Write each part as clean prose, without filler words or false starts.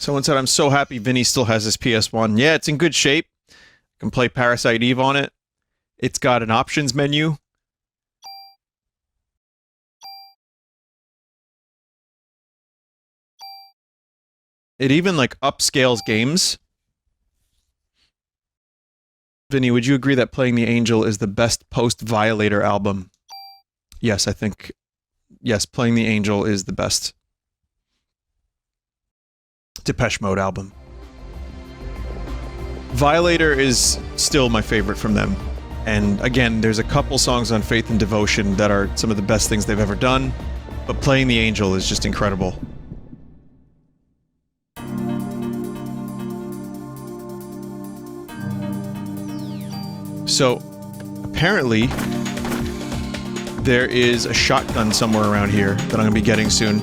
Someone said, I'm so happy Vinny still has his PS1. Yeah, it's in good shape. I can play Parasite Eve on it. It's got an options menu. It even, like, upscales games. Vinny, would you agree that Playing the Angel is the best post-Violator album? Yes, I think... Yes, Playing the Angel is the best Depeche Mode album. Violator is still my favorite from them. And again, there's a couple songs on Faith and Devotion that are some of the best things they've ever done, but Playing the Angel is just incredible. So, apparently, there is a shotgun somewhere around here that I'm going to be getting soon.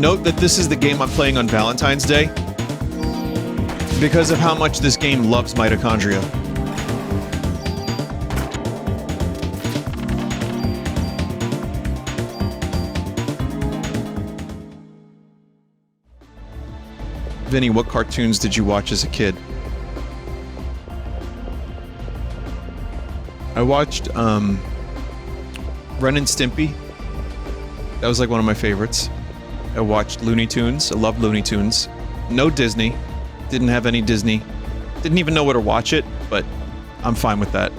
Note that this is the game I'm playing on Valentine's Day, because of how much this game loves mitochondria. Vinny, what cartoons did you watch as a kid? I watched, Ren and Stimpy. That was like one of my favorites. I watched Looney Tunes. I loved Looney Tunes. No Disney. Didn't have any Disney. Didn't even know where to watch it, but I'm fine with that.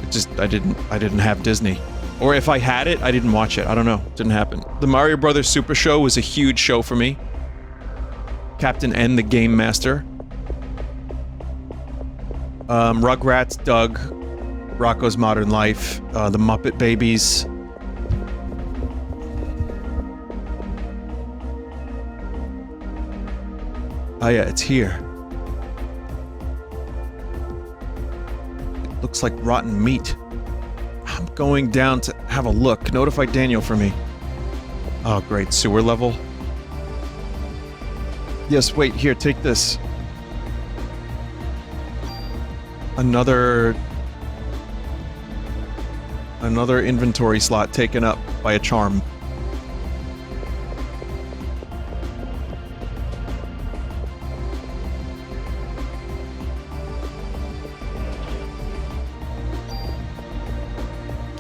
It just, I didn't have Disney. Or if I had it, I didn't watch it. I don't know. Didn't happen. The Mario Brothers Super Show was a huge show for me. Captain N, the Game Master. Rugrats, Doug, Rocko's Modern Life, the Muppet Babies. Oh yeah, it's here. It looks like rotten meat. I'm going down to have a look. Notify Daniel for me. Oh great, sewer level. Yes, wait, here, take this. Another inventory slot taken up by a charm.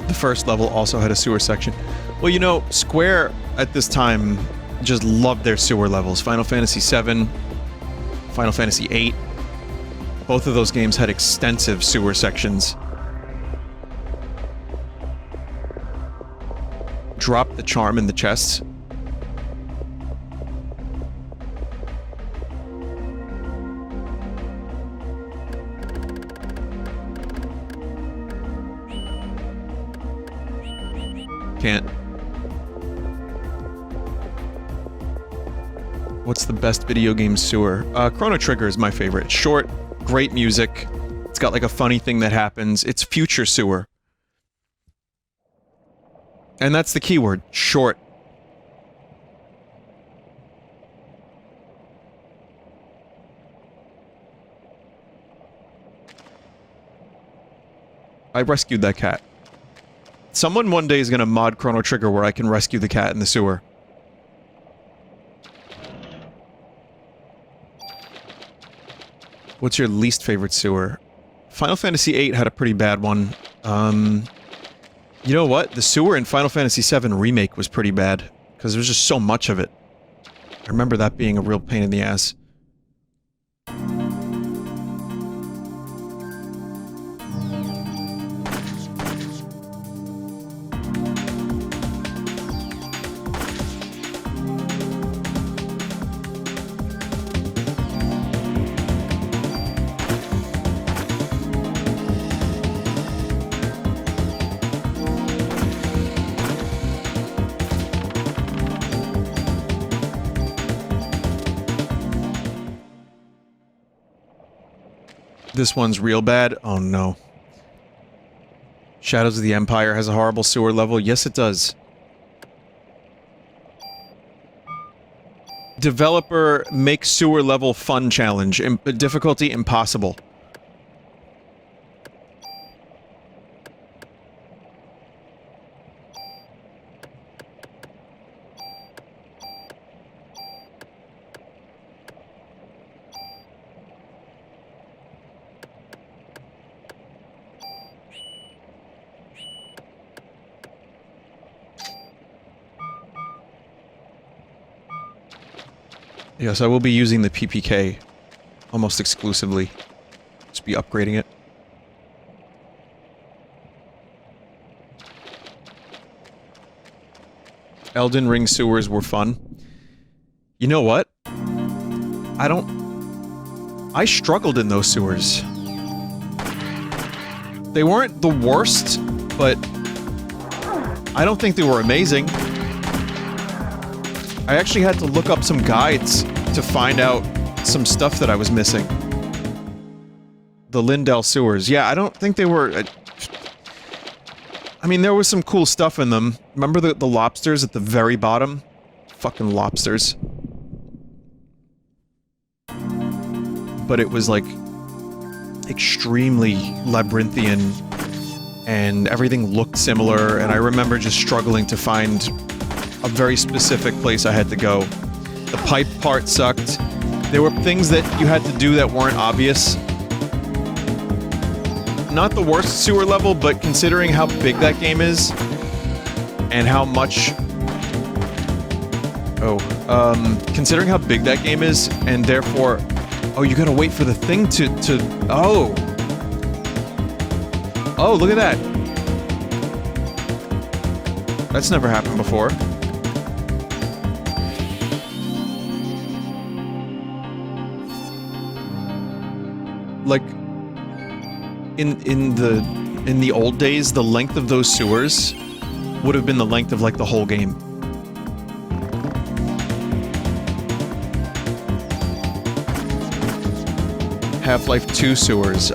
The first level also had a sewer section. Well, you know, Square at this time just loved their sewer levels. Final Fantasy VII, Final Fantasy VIII. Both of those games had extensive sewer sections. Drop the charm in the chests. Can't. What's the best video game sewer? Chrono Trigger is my favorite. Short, great music. It's got like a funny thing that happens. It's future sewer. And that's the keyword. Short. I rescued that cat. Someone one day is gonna mod Chrono Trigger where I can rescue the cat in the sewer. What's your least favorite sewer? Final Fantasy VIII had a pretty bad one. You know what? The sewer in Final Fantasy VII Remake was pretty bad, because there was just so much of it. I remember that being a real pain in the ass. This one's real bad? Oh no. Shadows of the Empire has a horrible sewer level? Yes, it does. Developer make sewer level fun challenge. Difficulty impossible. Yes, I will be using the PPK almost exclusively. Just be upgrading it. Elden Ring sewers were fun. You know what? I struggled in those sewers. They weren't the worst, but I don't think they were amazing. I actually had to look up some guides to find out some stuff that I was missing. The Lindell sewers. Yeah, I don't think they were... I mean, there was some cool stuff in them. Remember the lobsters at the very bottom? Fucking lobsters. But it was, like, extremely labyrinthian, and everything looked similar, and I remember just struggling to find a very specific place I had to go. The pipe part sucked. There were things that you had to do that weren't obvious. Not the worst sewer level, but considering how big that game is, and how much... considering how big that game is, and therefore... Oh, you gotta wait for the thing to... Oh! Oh, look at that! That's never happened before. Like... In the old days, the length of those sewers would have been the length of, like, the whole game. Half-Life 2 sewers.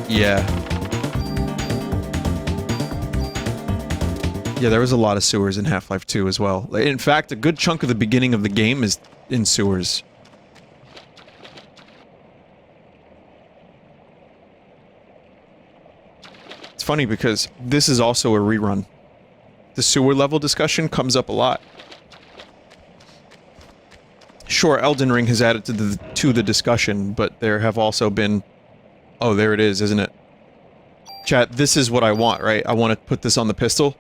Yeah. Yeah, there was a lot of sewers in Half-Life 2 as well. In fact, a good chunk of the beginning of the game is in sewers. It's funny because this is also a rerun. The sewer level discussion comes up a lot. Sure, Elden Ring has added to the discussion, but there have also been... Oh, there it is, isn't it? Chat, this is what I want, right? I want to put this on the pistol.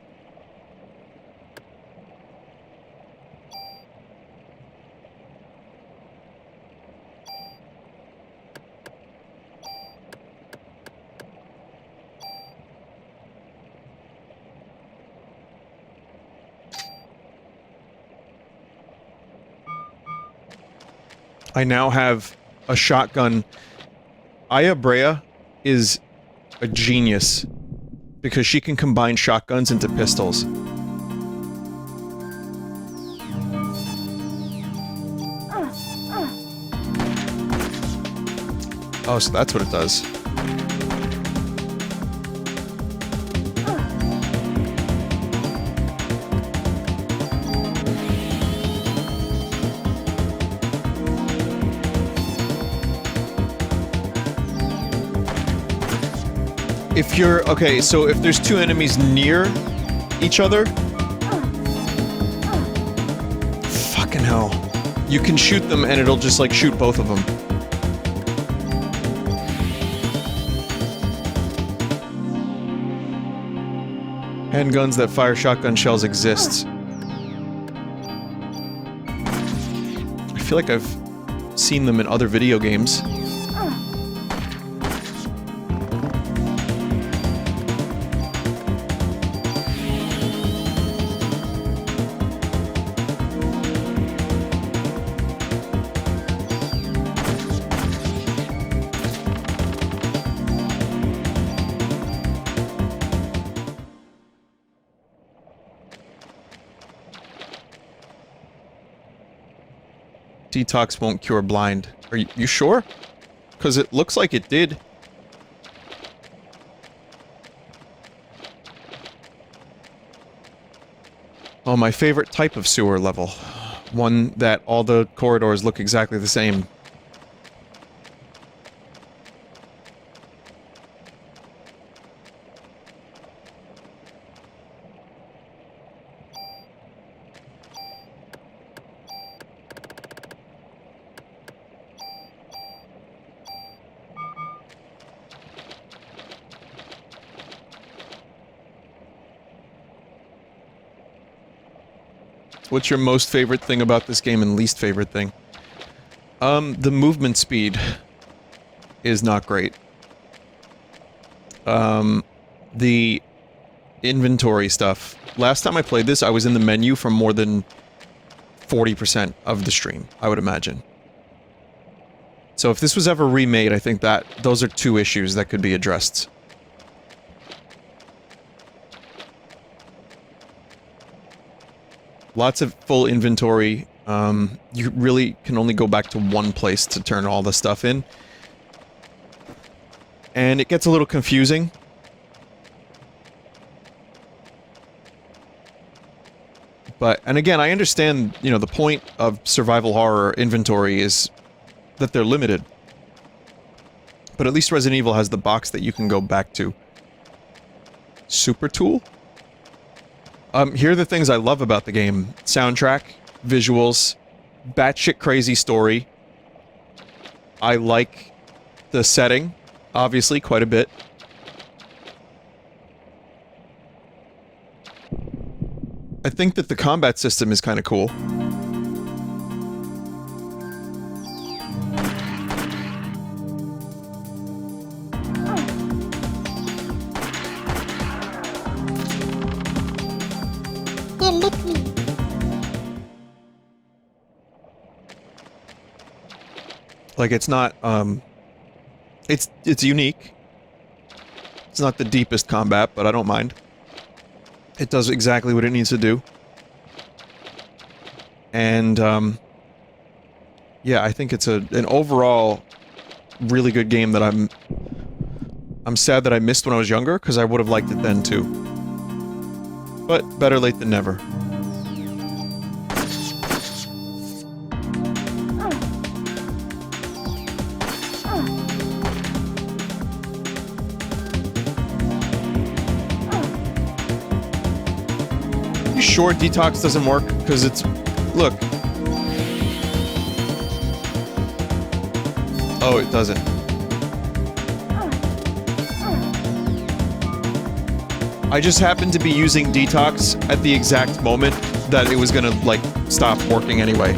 I now have a shotgun. Aya Brea is a genius because she can combine shotguns into pistols. Oh, so that's what it does. If you're... Okay, so if there's two enemies near each other... Fucking hell. You can shoot them and it'll just, like, shoot both of them. Handguns that fire shotgun shells exist. I feel like I've seen them in other video games. Detox won't cure blind. Are you sure? Because it looks like it did. Oh, my favorite type of sewer level. One that all the corridors look exactly the same. What's your most favorite thing about this game and least favorite thing? The movement speed is not great. The inventory stuff. Last time I played this, I was in the menu for more than 40% of the stream, I would imagine. So if this was ever remade, I think that those are two issues that could be addressed. Lots of full inventory. You really can only go back to one place to turn all the stuff in. And it gets a little confusing. But, and again, I understand, you know, the point of survival horror inventory is that they're limited. But at least Resident Evil has the box that you can go back to. Super tool? Here are the things I love about the game. Soundtrack, visuals, batshit crazy story. I like the setting, obviously, quite a bit. I think that the combat system is kind of cool. Yeah, lick me. Like, it's not, it's unique. It's not the deepest combat, but I don't mind. It does exactly what it needs to do. And, yeah, I think it's an overall really good game that I'm sad that I missed when I was younger, because I would have liked it then, too. But, better late than never. You sure detox doesn't work? Because it's... Look. Oh, it doesn't. I just happened to be using detox at the exact moment that it was gonna, like, stop working anyway.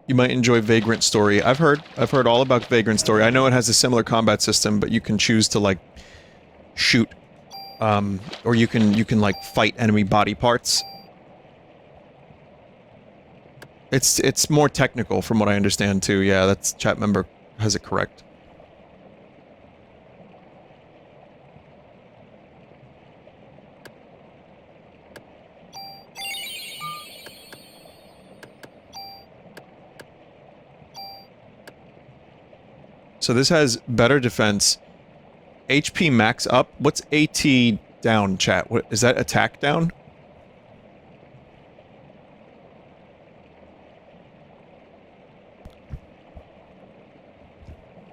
You might enjoy Vagrant Story. I've heard all about Vagrant Story. I know it has a similar combat system, but you can choose to, like, shoot. Or you can, like, fight enemy body parts. It's more technical from what I understand, too. Yeah, that's chat member has it correct. So this has better defense. HP max up. What's AT down, chat? What is that? Attack down?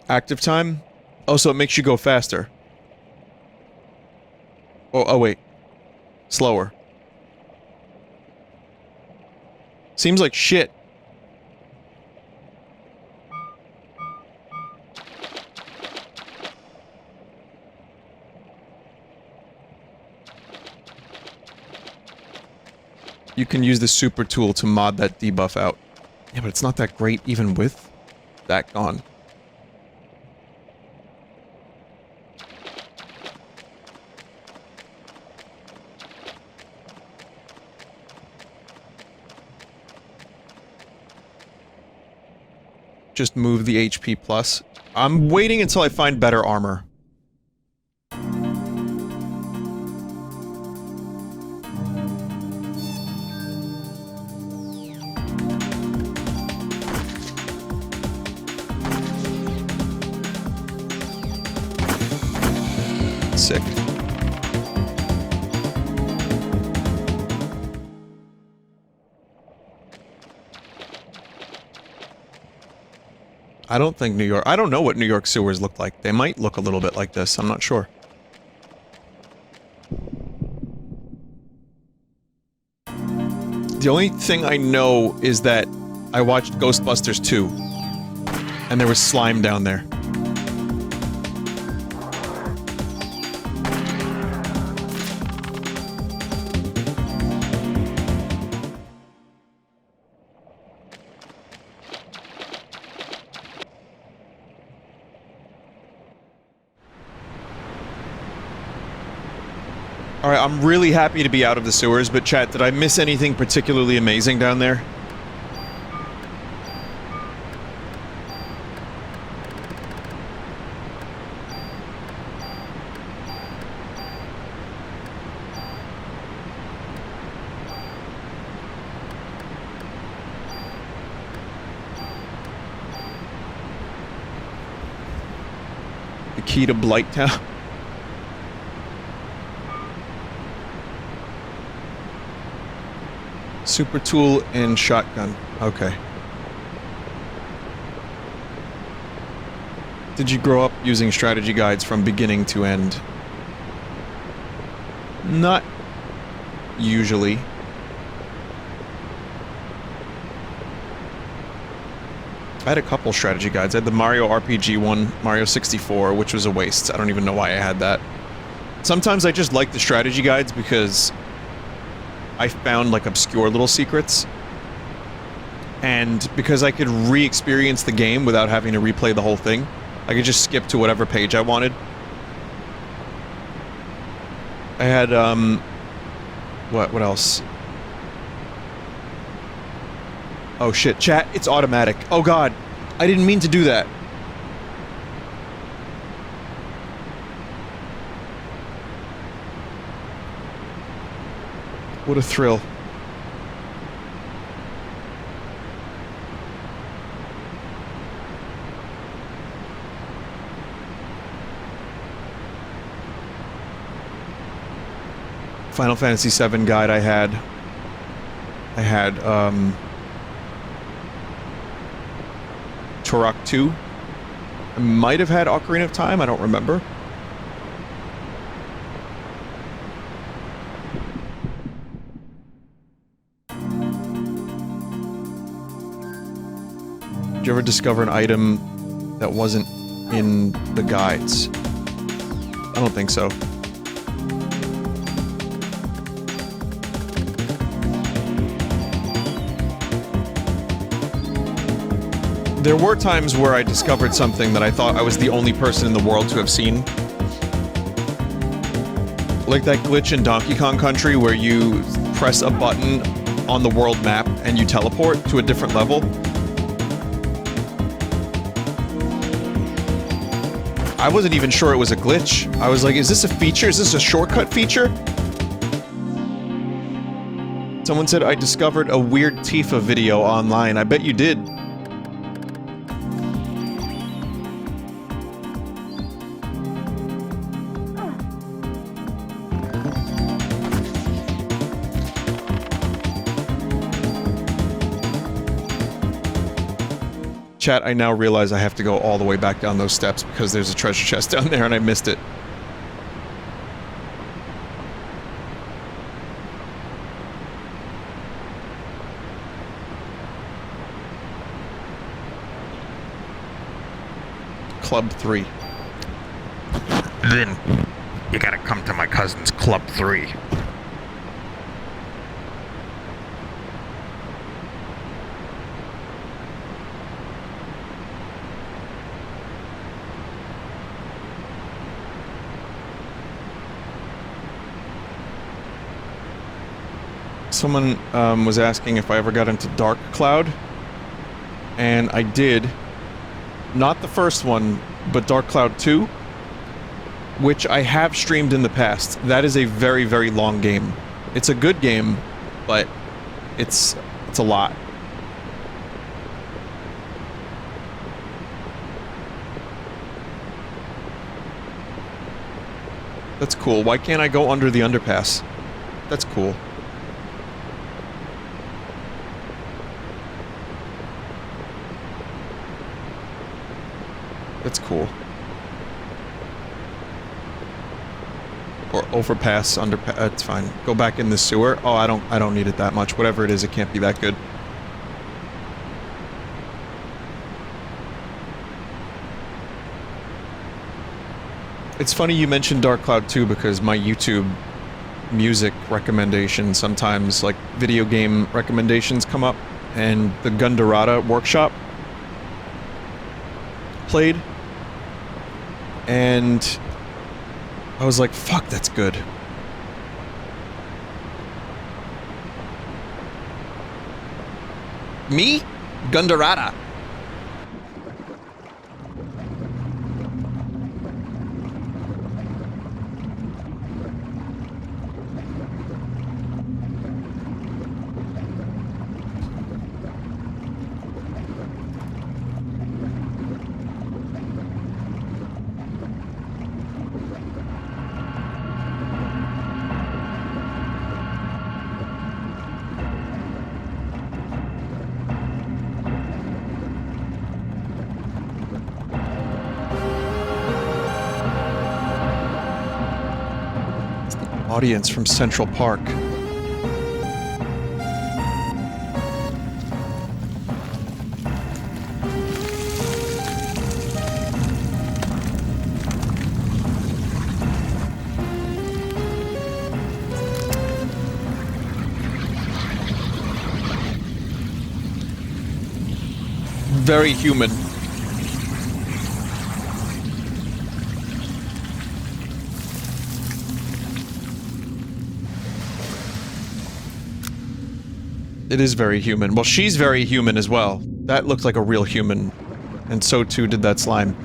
Active time? Oh, so it makes you go faster. Oh wait. Slower. Seems like shit. You can use the super tool to mod that debuff out. Yeah, but it's not that great even with that gone. Just move the HP plus. I'm waiting until I find better armor. Sick. I don't think New York... I don't know what New York sewers look like. They might look a little bit like this. I'm not sure. The only thing I know is that I watched Ghostbusters 2. And there was slime down there. Alright, I'm really happy to be out of the sewers, but chat, did I miss anything particularly amazing down there? The key to Blighttown. Super tool and shotgun. Okay. Did you grow up using strategy guides from beginning to end? Not usually. I had a couple strategy guides. I had the Mario RPG one, Mario 64, which was a waste. I don't even know why I had that. Sometimes I just like the strategy guides because I found, like, obscure little secrets. And because I could re-experience the game without having to replay the whole thing, I could just skip to whatever page I wanted. I had, what else? Oh shit, chat, it's automatic. Oh god, I didn't mean to do that. What a thrill. Final Fantasy VII guide I had, Turok 2. I might have had Ocarina of Time, I don't remember. Did you ever discover an item that wasn't in the guides? I don't think so. There were times where I discovered something that I thought I was the only person in the world to have seen. Like that glitch in Donkey Kong Country where you press a button on the world map and you teleport to a different level. I wasn't even sure it was a glitch. I was like, is this a feature? Is this a shortcut feature? Someone said I discovered a weird Tifa video online. I bet you did. Chat, I now realize I have to go all the way back down those steps because there's a treasure chest down there and I missed it. Club 3. Then, you gotta come to my cousin's Club 3. Someone was asking if I ever got into Dark Cloud, and I did. Not the first one, but Dark Cloud 2, which I have streamed in the past. That is a very, very long game. It's a good game, but it's a lot. That's cool. Why can't I go under the underpass? That's cool. That's cool. Or overpass, underpass, it's fine. Go back in the sewer. Oh, I don't need it that much. Whatever it is, it can't be that good. It's funny you mentioned Dark Cloud 2 because my YouTube music recommendations, sometimes like video game recommendations come up, and the Gundorata Workshop played, and I was like, fuck, that's good. Me? Gundarada. Audience from Central Park. Very human. It is very human. Well, she's very human as well. That looked like a real human. And so too did that slime.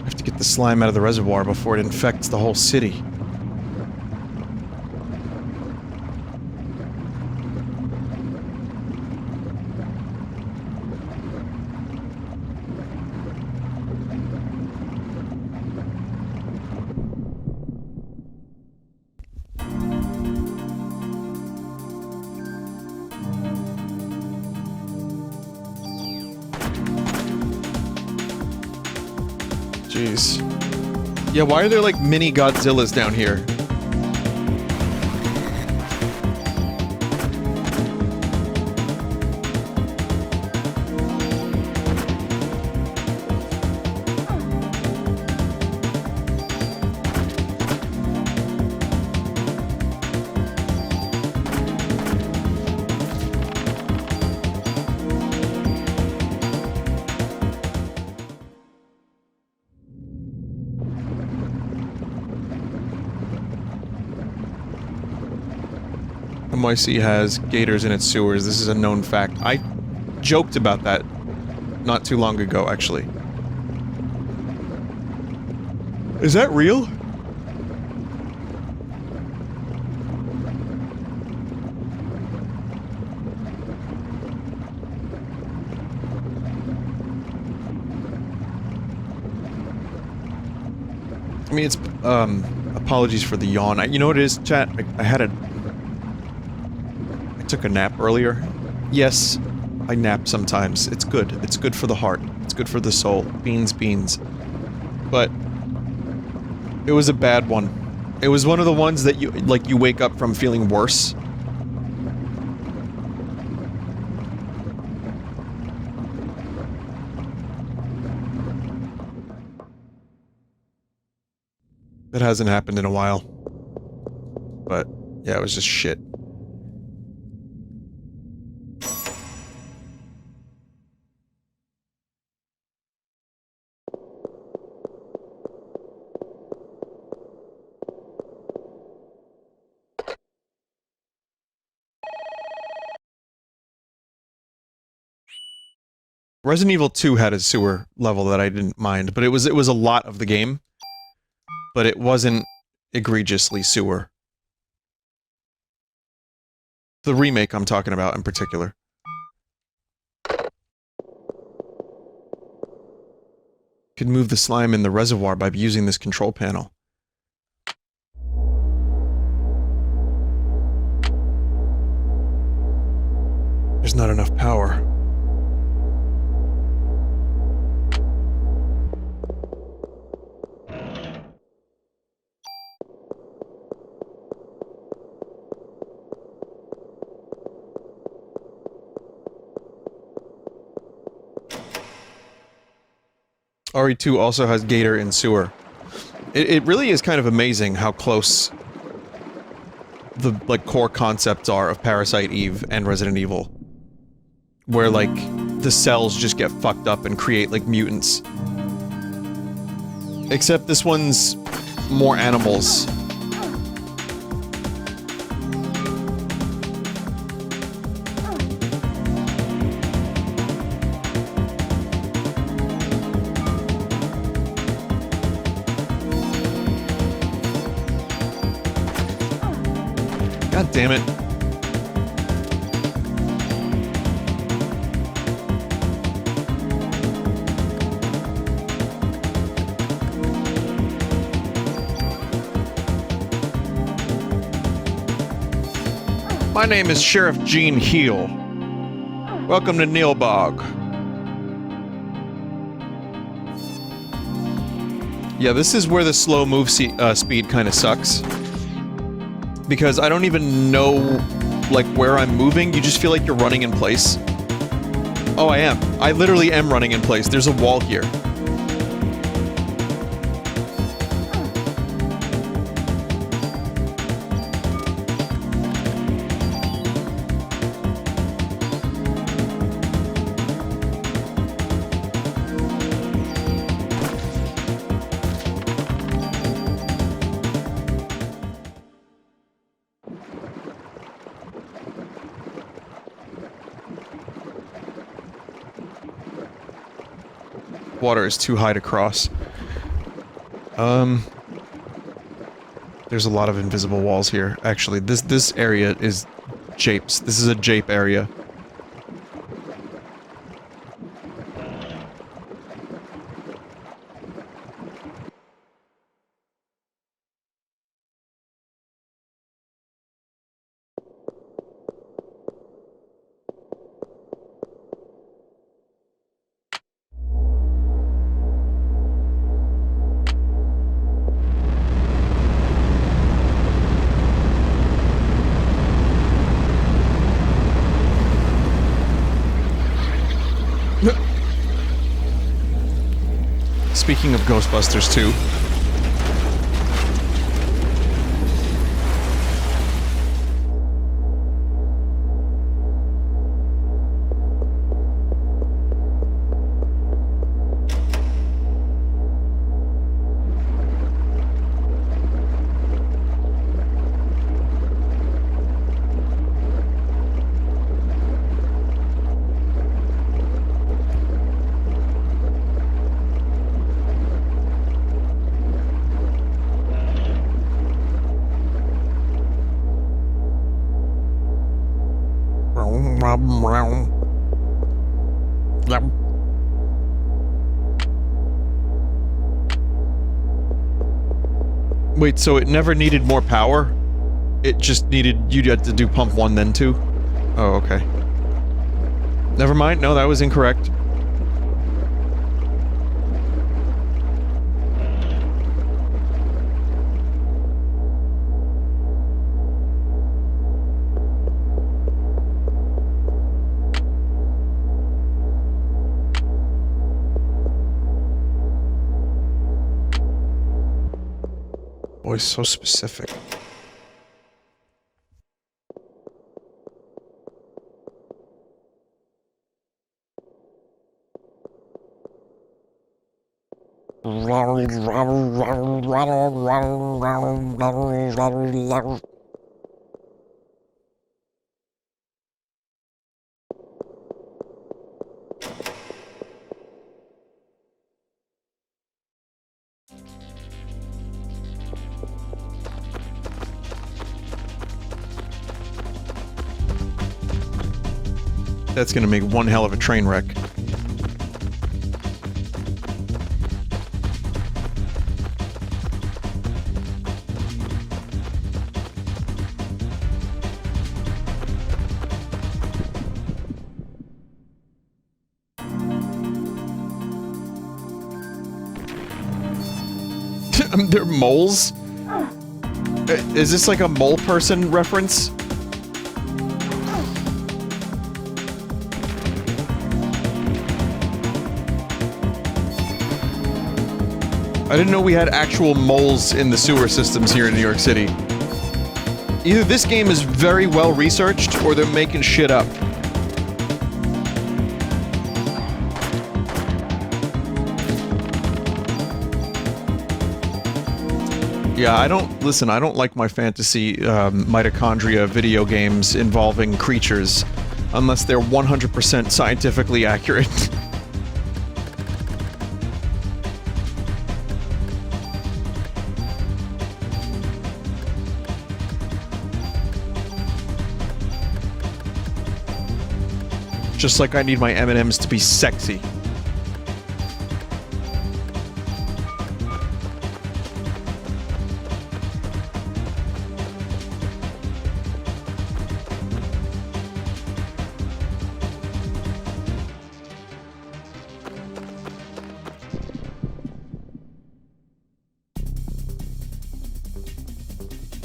I have to get the slime out of the reservoir before it infects the whole city. Jeez. Yeah, why are there like mini Godzillas down here? NYC has gators in its sewers. This is a known fact. I joked about that not too long ago, actually. Is that real? I mean, it's, apologies for the yawn. You know what it is, chat? I took a nap earlier. Yes, I nap sometimes. It's good. It's good for the heart. It's good for the soul. Beans, beans. But it was a bad one. It was one of the ones that you wake up from feeling worse. That hasn't happened in a while. But yeah, it was just shit. Resident Evil 2 had a sewer level that I didn't mind, but it was a lot of the game. But it wasn't egregiously sewer. The remake I'm talking about in particular. Could move the slime in the reservoir by using this control panel. There's not enough power. RE2 also has Gator in sewer. It really is kind of amazing how close the, like, core concepts are of Parasite, Eve, and Resident Evil. Where, like, the cells just get fucked up and create, like, mutants. Except this one's more animals. God damn it. My name is Sheriff Gene Heel. Welcome to Neilbog. Yeah, this is where the slow move speed kind of sucks. Because I don't even know, like, where I'm moving. You just feel like you're running in place. Oh, I am. I literally am running in place. There's a wall here. Water is too high to cross. There's a lot of invisible walls here. Actually, this area is japes. This is a jape area. Speaking of Ghostbusters 2. Wait, so it never needed more power? It just needed, you had to do pump 1 then 2? Oh, okay. Never mind, no, that was incorrect. Always so specific. That's gonna make one hell of a train wreck. They're moles? Is this like a mole person reference? I didn't know we had actual moles in the sewer systems here in New York City. Either this game is very well researched, or they're making shit up. Yeah, I don't like my fantasy mitochondria video games involving creatures unless they're 100% scientifically accurate. Just like I need my M&Ms to be sexy.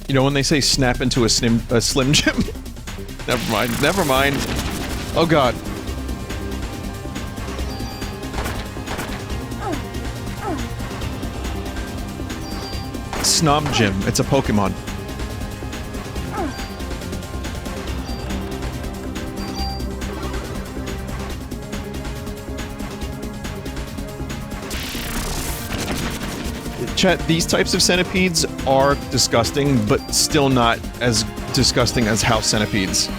You know when they say snap into a Slim Jim? Never mind, never mind. Oh god. Snom Jim, it's a Pokemon. Chat, these types of centipedes are disgusting, but still not as disgusting as house centipedes.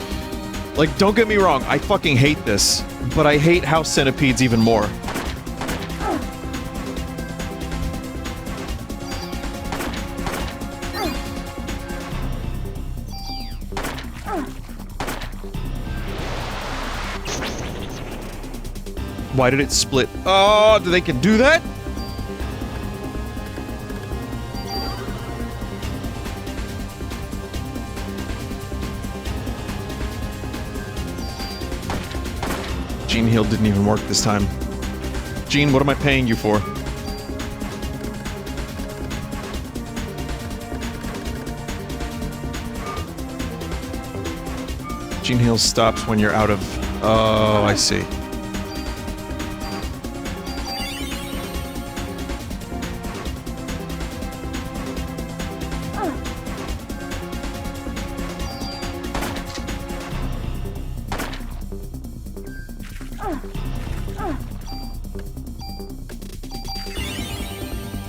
Like, don't get me wrong, I fucking hate this, but I hate house centipedes even more. Why did it split? Oh, they can do that? Gene Heal didn't even work this time. Gene, what am I paying you for? Gene Heal stops when you're out of... Oh, I see.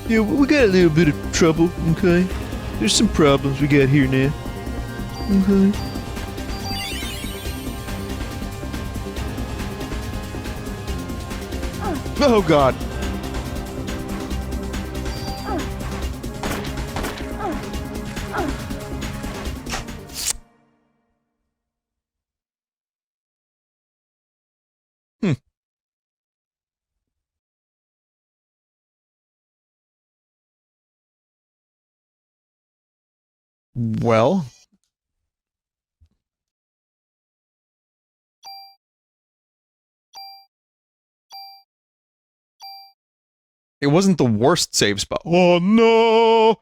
Yeah, we got a little bit of trouble, okay? There's some problems we got here now. Okay. Oh god. Well... It wasn't the worst save spot. Oh no!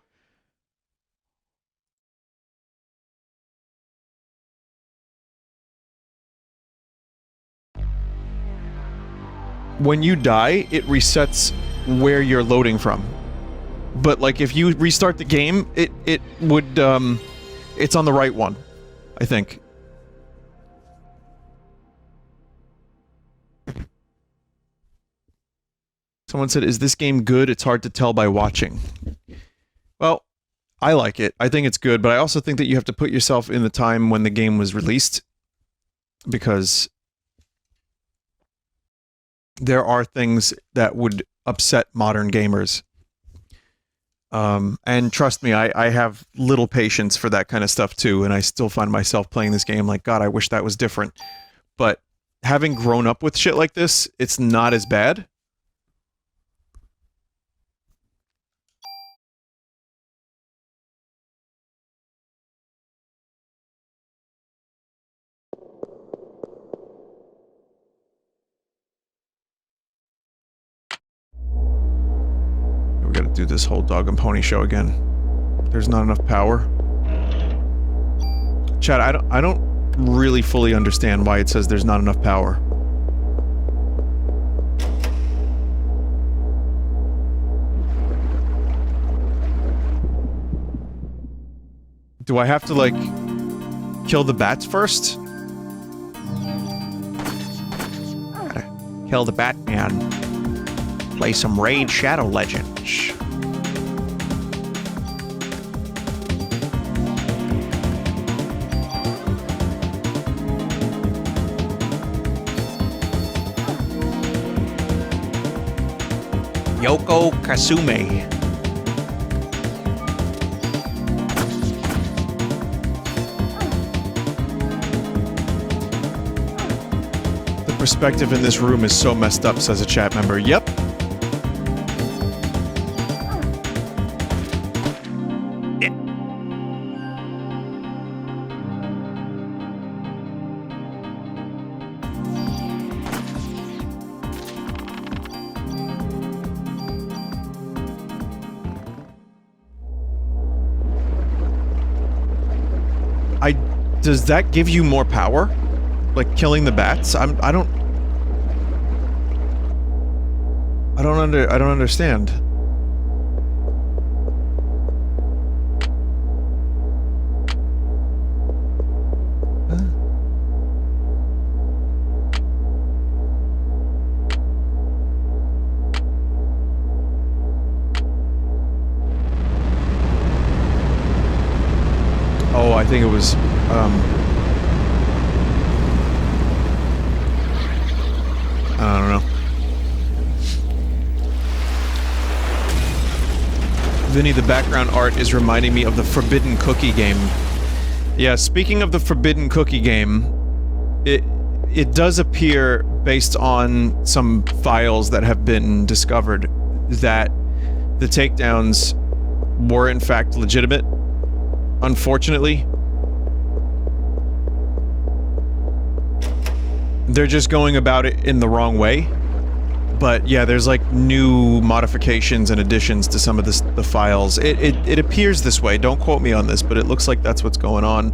When you die, it resets where you're loading from. But, like, if you restart the game, it would, it's on the right one, I think. Someone said, is this game good? It's hard to tell by watching. Well, I like it. I think it's good, but I also think that you have to put yourself in the time when the game was released. Because there are things that would upset modern gamers. And trust me, I have little patience for that kind of stuff too, and I still find myself playing this game like, God, I wish that was different. But having grown up with shit like this, it's not as bad. We gotta do this whole dog and pony show again. There's not enough power. Chad, I don't really fully understand why it says there's not enough power. Do I have to, like, kill the bats first? Gotta kill the Batman. Play some Raid Shadow Legends. Yoko Kasume. perspective in this room is so messed up, says a chat member. Yep. Does that give you more power? Like killing the bats? I don't understand. Oh, I think it was I don't know. Vinny, the background art is reminding me of the Forbidden Cookie game. Yeah, speaking of the Forbidden Cookie game, it does appear, based on some files that have been discovered, that the takedowns were in fact legitimate, unfortunately. They're just going about it in the wrong way. But yeah, there's like new modifications and additions to some of the files. It appears this way, don't quote me on this, but it looks like that's what's going on.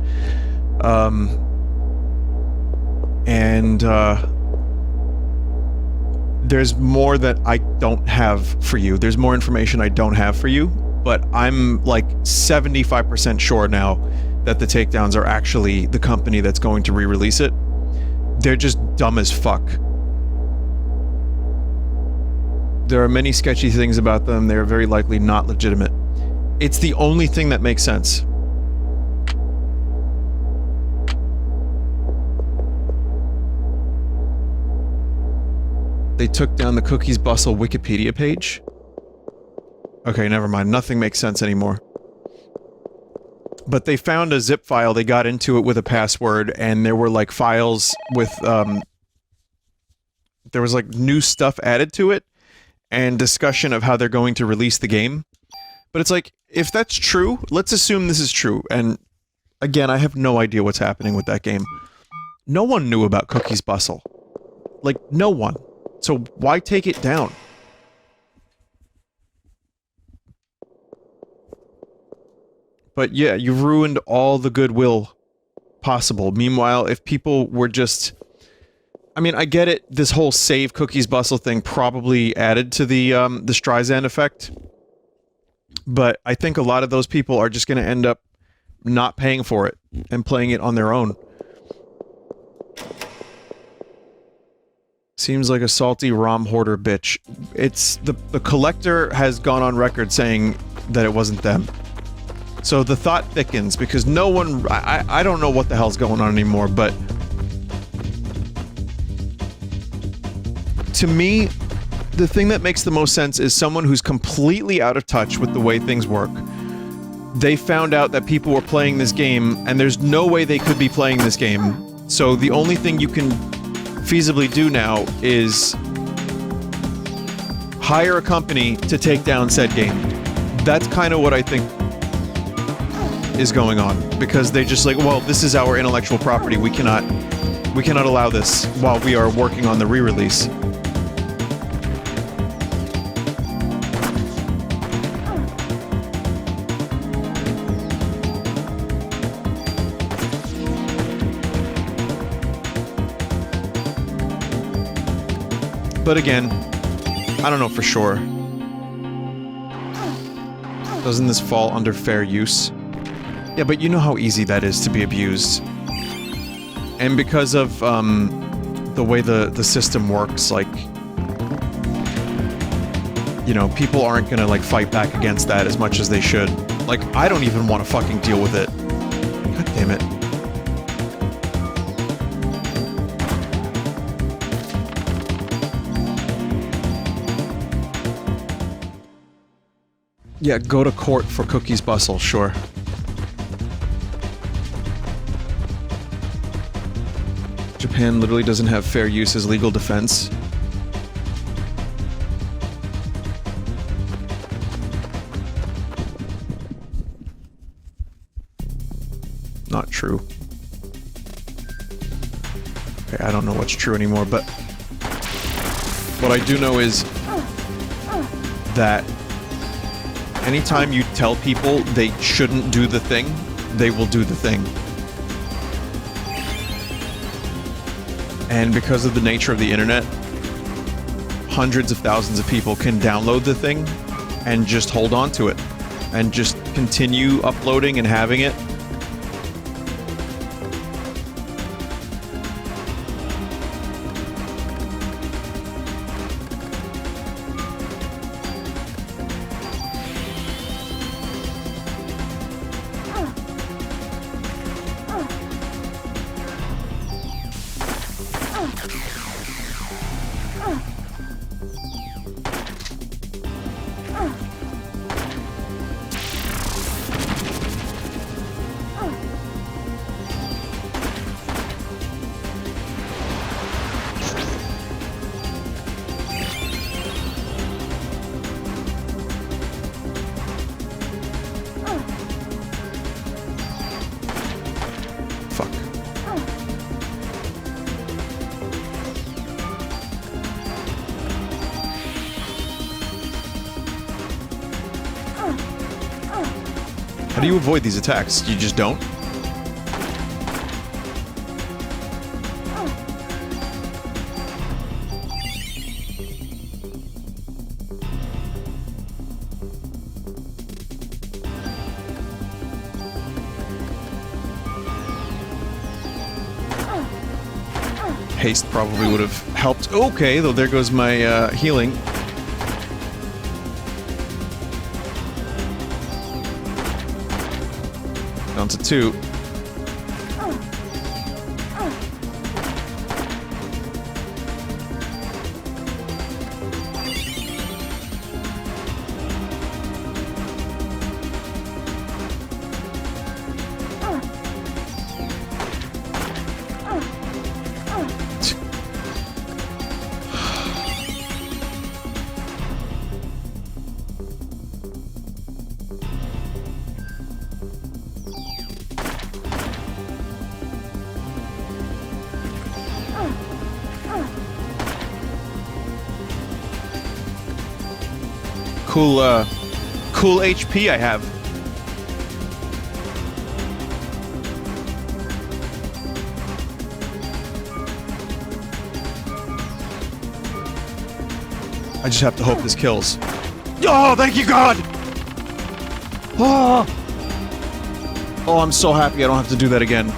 There's more that I don't have for you. There's more information I don't have for you, but I'm like 75% sure now that the takedowns are actually the company that's going to re-release it. They're just dumb as fuck. There are many sketchy things about them. They're very likely not legitimate. It's the only thing that makes sense. They took down the Cookies Bustle Wikipedia page? Okay, never mind. Nothing makes sense anymore. But they found a zip file, they got into it with a password, and there were like files with, there was like new stuff added to it, and discussion of how they're going to release the game. But it's like, if that's true, let's assume this is true, and again, I have no idea what's happening with that game. No one knew about Cookies Bustle. Like, no one. So why take it down? But yeah, you've ruined all the goodwill possible. Meanwhile, if people were just... I mean, I get it, this whole save Cookies Bustle thing probably added to the Streisand effect. But I think a lot of those people are just going to end up not paying for it and playing it on their own. Seems like a salty ROM hoarder bitch. It's... The collector has gone on record saying that it wasn't them. So the thought thickens, because no one... I don't know what the hell's going on anymore, but... To me, the thing that makes the most sense is someone who's completely out of touch with the way things work. They found out that people were playing this game, and there's no way they could be playing this game. So the only thing you can feasibly do now is... hire a company to take down said game. That's kind of what I think is going on, because they just like, well, this is our intellectual property, we cannot allow this while we are working on the re-release. But again, I don't know for sure. Doesn't this fall under fair use? Yeah, but you know how easy that is to be abused. And because of, the way the system works, like... You know, people aren't gonna, like, fight back against that as much as they should. Like, I don't even want to fucking deal with it. God damn it. Yeah, go to court for Cookies Bustle, sure. Japan literally doesn't have fair use as legal defense. Not true. Okay, I don't know what's true anymore, but what I do know is that anytime you tell people they shouldn't do the thing, they will do the thing. And because of the nature of the internet, hundreds of thousands of people can download the thing and just hold on to it and just continue uploading and having it. How do you avoid these attacks? You just don't? Haste probably would have helped. Okay, though there goes my healing. Down to 2. Cool HP I have. I just have to hope this kills. Oh, thank you, God! Oh! Oh, I'm so happy I don't have to do that again.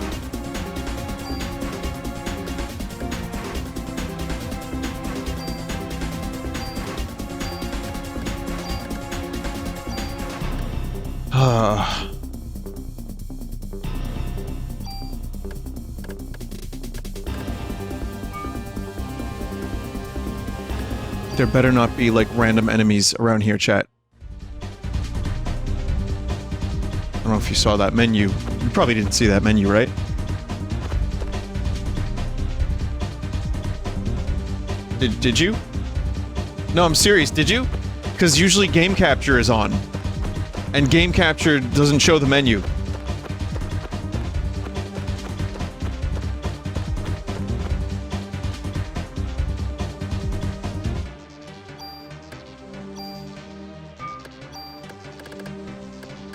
There better not be, like, random enemies around here, chat. I don't know if you saw that menu. You probably didn't see that menu, right? Did you? No, I'm serious, did you? Because usually game capture is on. And game capture doesn't show the menu.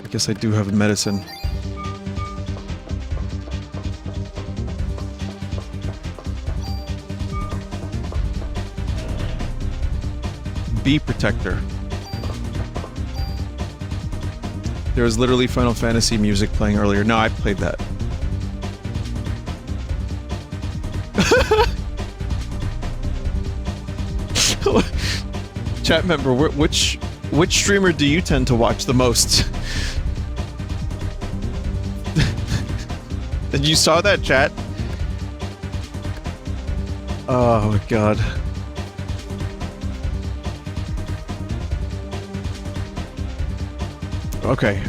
I guess I do have a medicine. Bee Protector. There was literally Final Fantasy music playing earlier. No, I played that. Chat member, which streamer do you tend to watch the most? And you saw that, chat? Oh my god. Okay,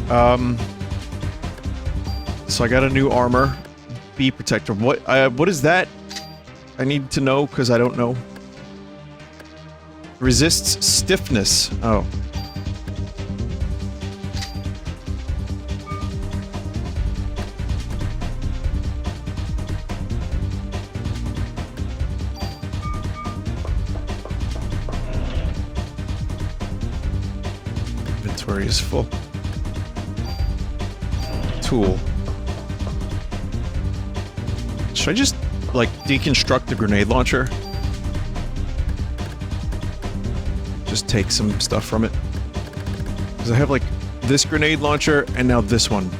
so I got a new armor. Bee Protector. What is that? I need to know because I don't know. Resists stiffness. Oh. Inventory is full. Tool. Should I just, like, deconstruct the grenade launcher? Just take some stuff from it. Because I have, like, this grenade launcher and now this one.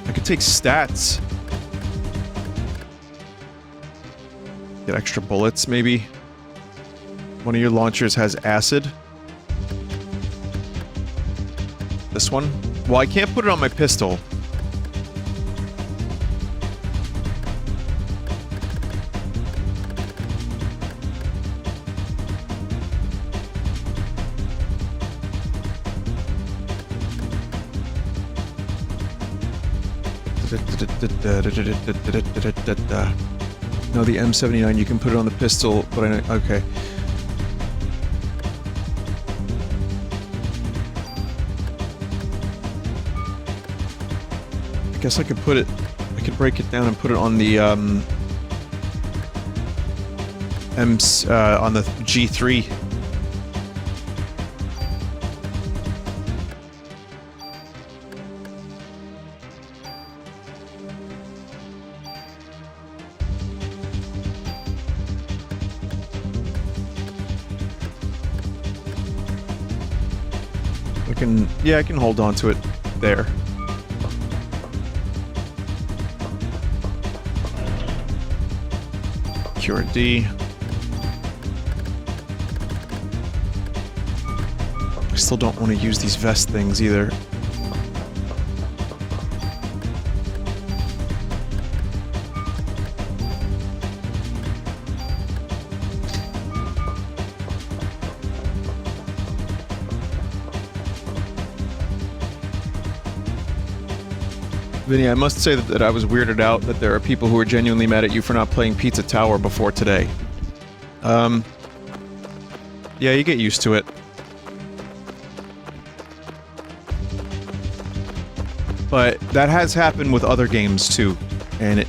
I could take stats. Get extra bullets, maybe. One of your launchers has acid. This one? Well, I can't put it on my pistol. No, the M79, you can put it on the pistol, but I know... Okay. I guess I could put it... I could break it down and put it on the, on the G3. Yeah, I can hold on to it there. Cure D. I still don't want to use these vest things either. Vinny, I must say that I was weirded out that there are people who are genuinely mad at you for not playing Pizza Tower before today. Yeah, you get used to it. But that has happened with other games too, and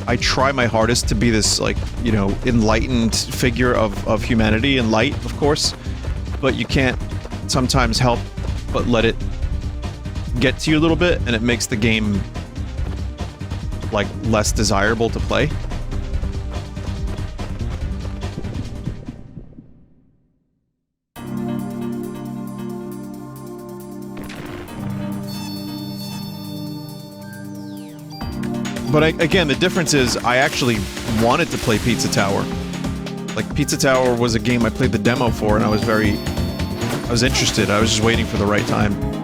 I try my hardest to be this, like, you know, enlightened figure of humanity and light, of course, but you can't sometimes help but let it get to you a little bit, and it makes the game, like, less desirable to play. But again, the difference is I actually wanted to play Pizza Tower. Like, Pizza Tower was a game I played the demo for, and I was interested. I was just waiting for the right time.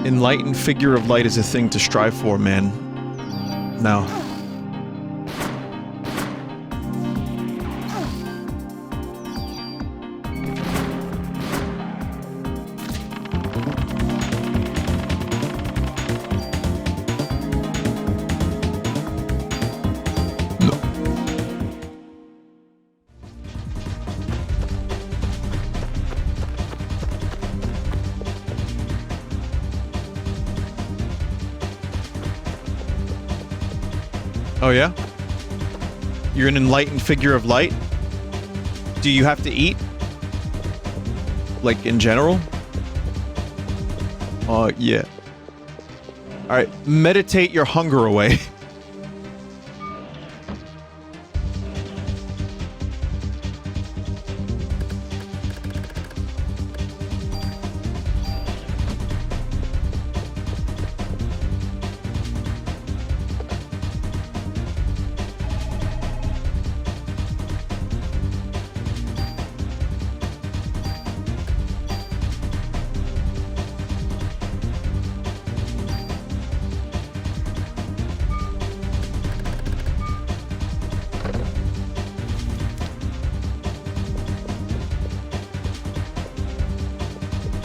Enlightened figure of light is a thing to strive for, man. No. Oh yeah? You're an enlightened figure of light? Do you have to eat? Like, in general? Yeah. Alright, meditate your hunger away.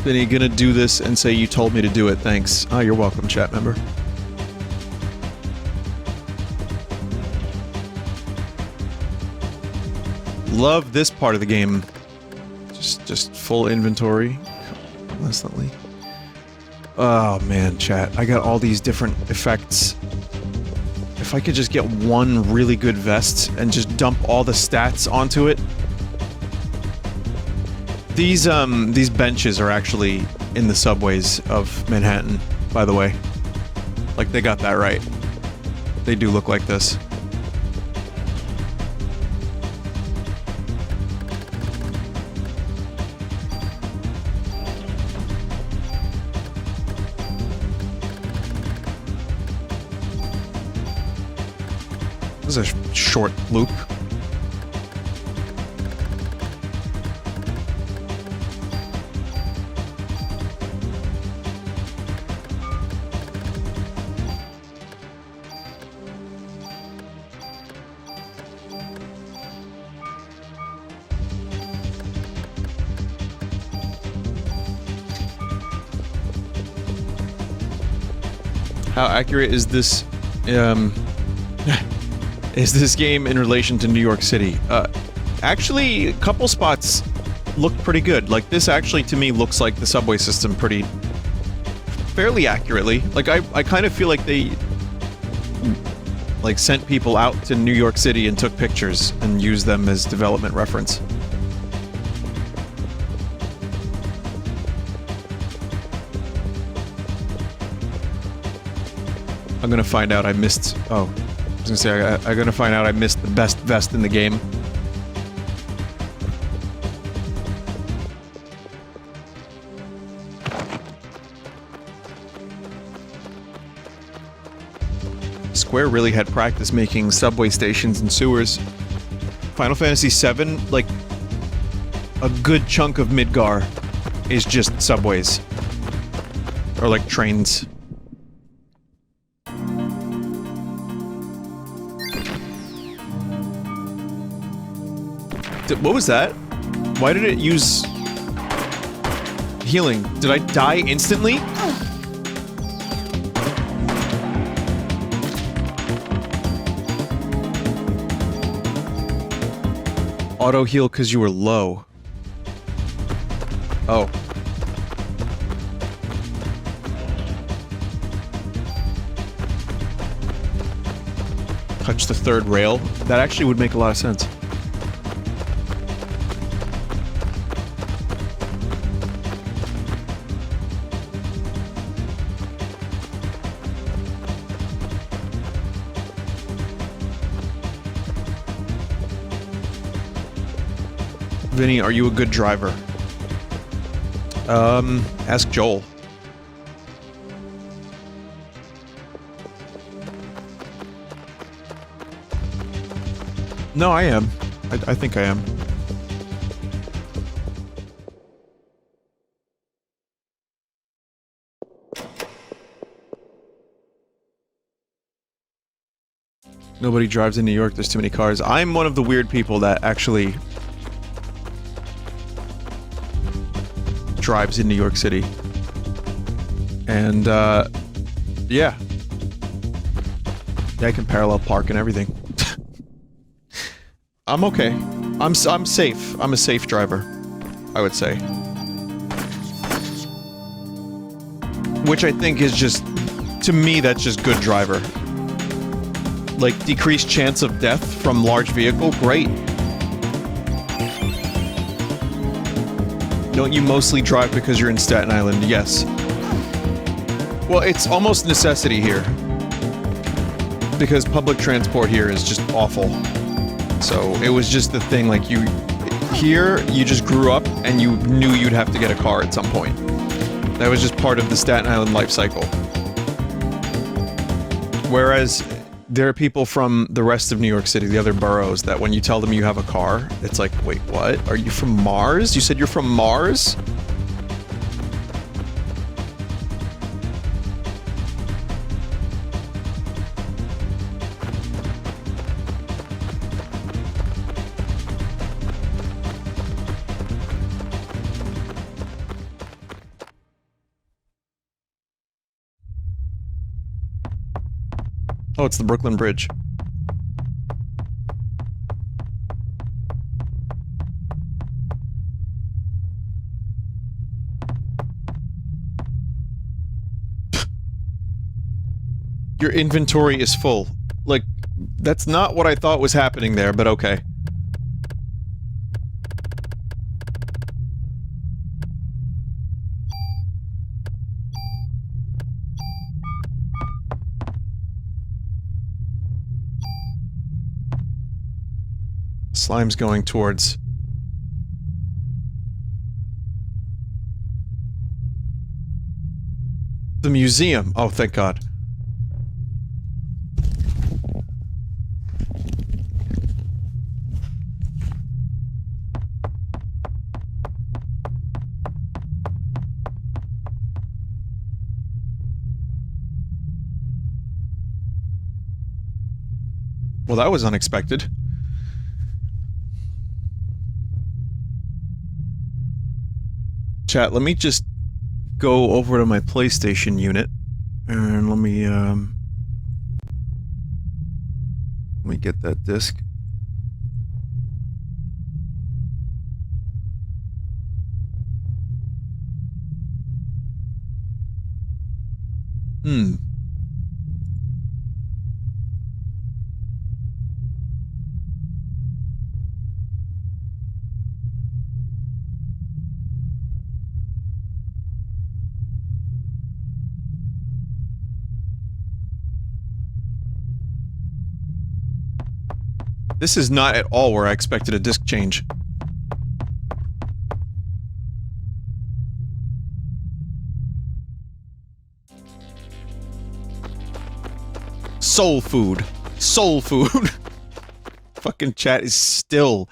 Vinny, gonna do this and say you told me to do it. Thanks. Oh, you're welcome, chat member. Love this part of the game. Just full inventory. Constantly. Oh man, chat. I got all these different effects. If I could just get one really good vest and just dump all the stats onto it. These benches are actually in the subways of Manhattan, by the way. Like, they got that right. They do look like this. This is a short loop. How accurate is this, is this game in relation to New York City? Actually, a couple spots look pretty good. Like, this actually, to me, looks like the subway system fairly accurately. Like, I kind of feel like they, like, sent people out to New York City and took pictures and used them as development reference. I'm gonna find out I missed... Oh. I was gonna say, I'm gonna find out I missed the best vest in the game. Square really had practice making subway stations and sewers. Final Fantasy VII, like, a good chunk of Midgar is just subways. Or, like, trains. What was that? Why did it use... healing? Did I die instantly? Auto heal because you were low. Oh. Touch the third rail? That actually would make a lot of sense. Vinny, are you a good driver? Ask Joel. No, I am. I think I am. Nobody drives in New York, there's too many cars. I'm one of the weird people that actually drives in New York City. And, yeah. Yeah, I can parallel park and everything. I'm okay. I'm safe. I'm a safe driver, I would say. Which I think is just... to me, that's just good driver. Like, decreased chance of death from large vehicle? Great. Don't you mostly drive because you're in Staten Island? Yes. Well, it's almost necessity here. Because public transport here is just awful. So, it was just the thing, like, here, you just grew up and you knew you'd have to get a car at some point. That was just part of the Staten Island life cycle. Whereas, there are people from the rest of New York City, the other boroughs, that when you tell them you have a car, it's like, wait, what? Are you from Mars? You said you're from Mars? Oh, it's the Brooklyn Bridge. Your inventory is full. Like, that's not what I thought was happening there, but okay. Slime's going towards... the museum. Oh, thank God. Well, that was unexpected. Chat, let me just go over to my PlayStation unit and let me get that disc. This is not at all where I expected a disc change. Soul food. Soul food. Fucking chat is still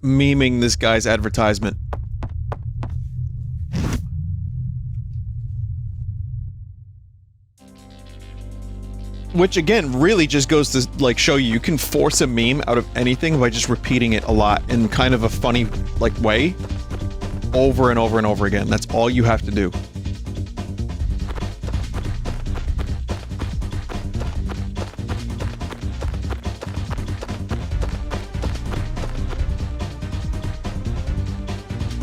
memeing this guy's advertisement. Which, again, really just goes to, like, show you can force a meme out of anything by just repeating it a lot in kind of a funny, like, way. Over and over and over again. That's all you have to do.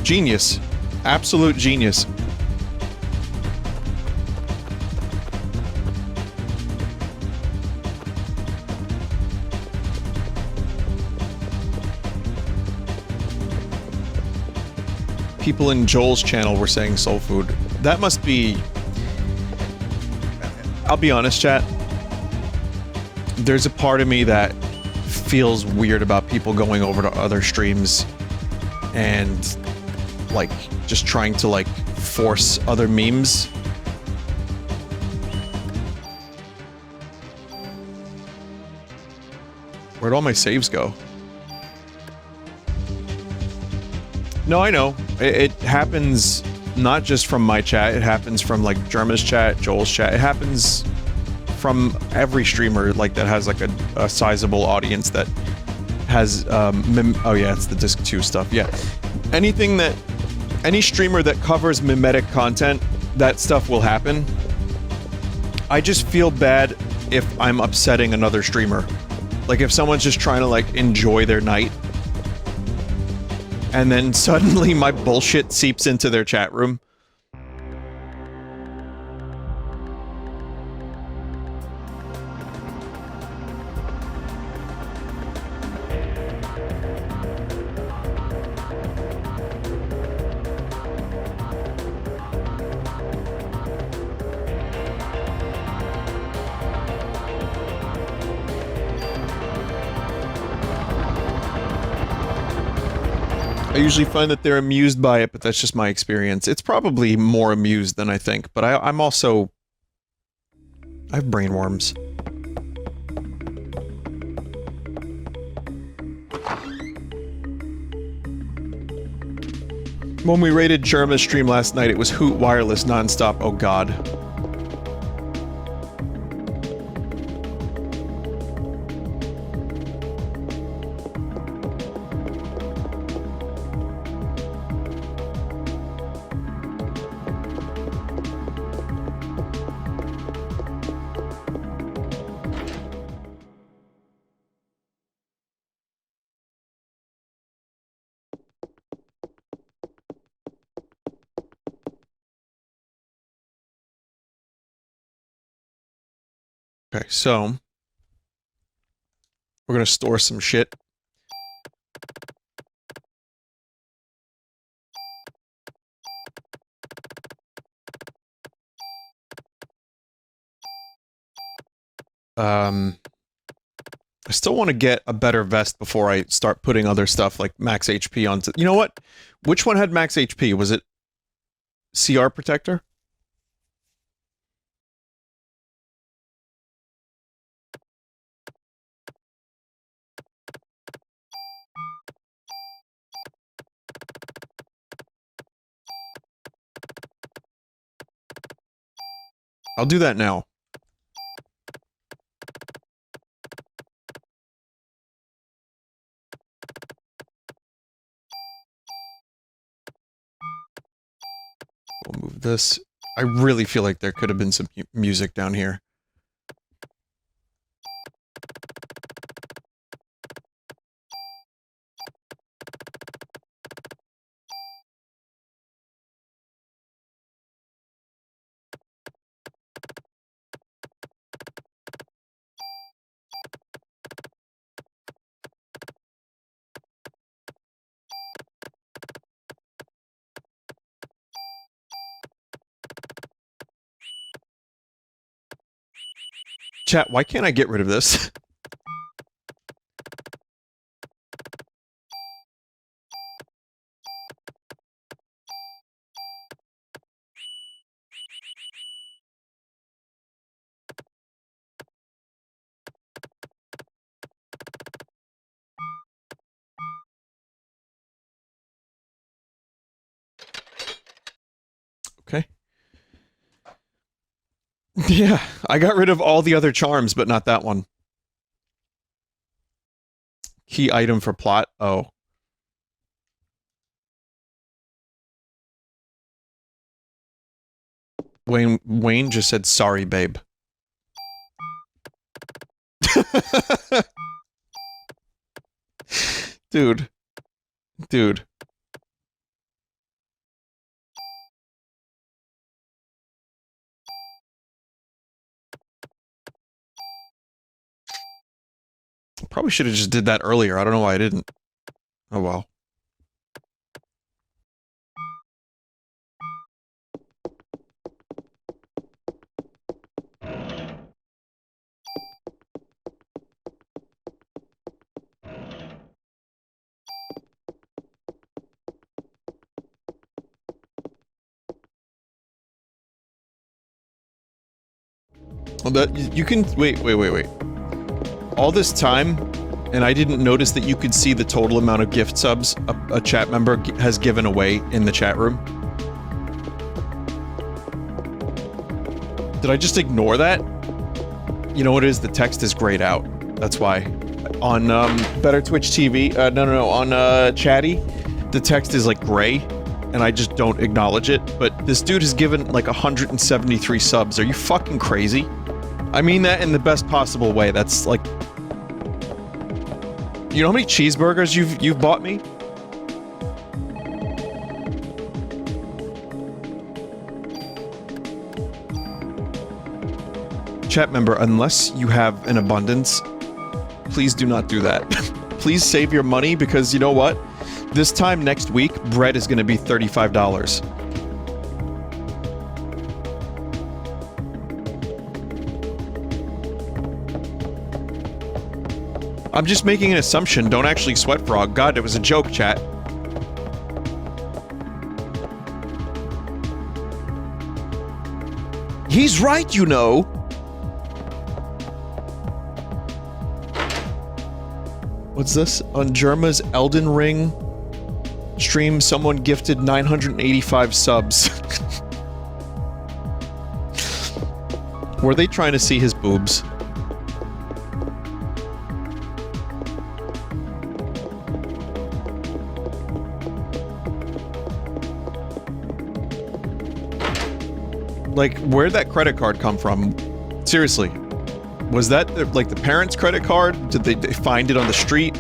Genius. Absolute genius. People in Joel's channel were saying soul food. That must be... I'll be honest, chat. There's a part of me that feels weird about people going over to other streams and, like, just trying to, like, force other memes. Where'd all my saves go? No, I know. It happens not just from my chat, it happens from, like, Germa's chat, Joel's chat. It happens from every streamer, like, that has, like, a sizable audience that has, oh yeah, it's the Disc 2 stuff, yeah. Anything that... Any streamer that covers mimetic content, that stuff will happen. I just feel bad if I'm upsetting another streamer. Like, if someone's just trying to, like, enjoy their night, and then suddenly my bullshit seeps into their chat room. I usually find that they're amused by it, but that's just my experience. It's probably more amused than I think, but I'm also... I have brainworms. When we rated Germa's stream last night, it was Hoot Wireless nonstop. Oh god. Okay, so we're gonna store some shit. I still want to get a better vest before I start putting other stuff like max HP onto. You know what? Which one had max HP? Was it CR Protector? I'll do that now. We'll move this. I really feel like there could have been some music down here. Chat, why can't I get rid of this? Okay. Yeah, I got rid of all the other charms, but not that one. Key item for plot. Oh. Wayne just said, sorry, babe. Dude. Dude. Probably should have just did that earlier. I don't know why I didn't. Oh well. Well, that you can wait. All this time, and I didn't notice that you could see the total amount of gift subs a chat member has given away in the chat room. Did I just ignore that? You know what it is? The text is grayed out. That's why. On Better Twitch TV, on Chatty, the text is like gray, and I just don't acknowledge it. But this dude has given like 173 subs. Are you fucking crazy? I mean that in the best possible way. That's like... You know how many cheeseburgers you've bought me? Chat member, unless you have an abundance, please do not do that. Please save your money because you know what? This time next week, bread is going to be $35. I'm just making an assumption. Don't actually sweat frog. God, it was a joke, chat. He's right, you know. What's this? On Germa's Elden Ring stream, someone gifted 985 subs. Were they trying to see his boobs? Like, where'd that credit card come from? Seriously. Was that, like, the parents' credit card? Did they find it on the street?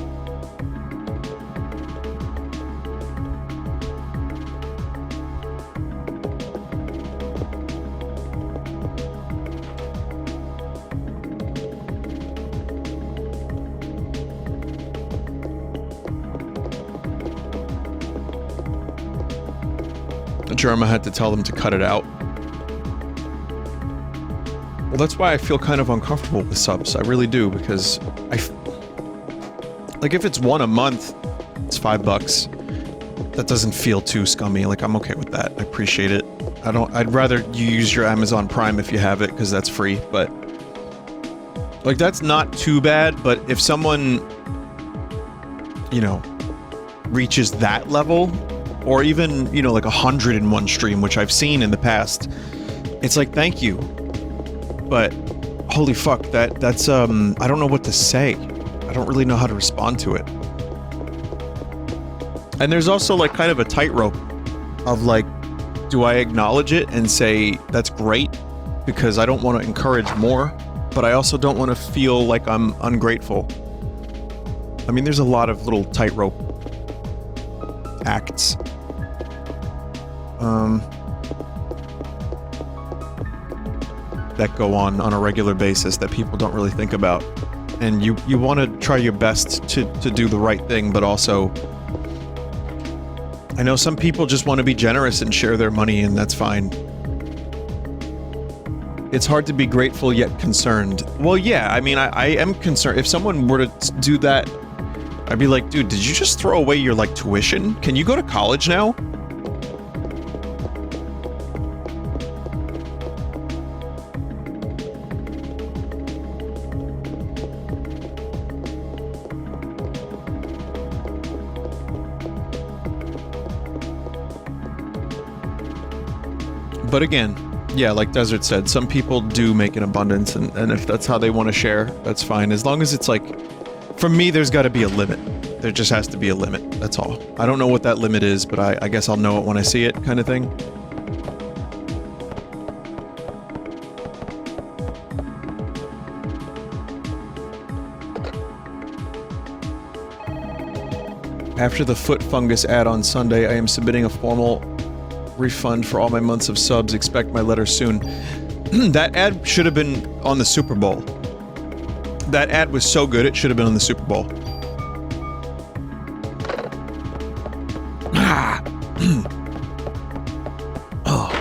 Germa had to tell them to cut it out. Well, that's why I feel kind of uncomfortable with subs. I really do, because like, if it's one a month, it's $5. That doesn't feel too scummy. Like, I'm okay with that. I appreciate it. I'd rather you use your Amazon Prime if you have it, because that's free, but... Like, that's not too bad, but if someone, you know, reaches that level, or even, you know, like 100 in one stream, which I've seen in the past, it's like, thank you. But, holy fuck, that's, I don't know what to say. I don't really know how to respond to it. And there's also, like, kind of a tightrope of, like, do I acknowledge it and say, that's great, because I don't want to encourage more, but I also don't want to feel like I'm ungrateful. I mean, there's a lot of little tightrope acts. That go on a regular basis that people don't really think about. And you want to try your best to do the right thing, but also... I know some people just want to be generous and share their money, and that's fine. It's hard to be grateful yet concerned. Well, yeah, I mean, I am concerned. If someone were to do that, I'd be like, dude, did you just throw away your, like, tuition? Can you go to college now? But again, yeah, like Desert said, some people do make an abundance, and if that's how they want to share, that's fine. As long as it's like, for me, there's got to be a limit. There just has to be a limit, that's all. I don't know what that limit is, but I guess I'll know it when I see it, kind of thing. After the foot fungus ad on Sunday, I am submitting a formal refund for all my months of subs. Expect my letter soon. That ad should have been on the Super Bowl. That ad was so good, it should have been on the Super Bowl. Oh.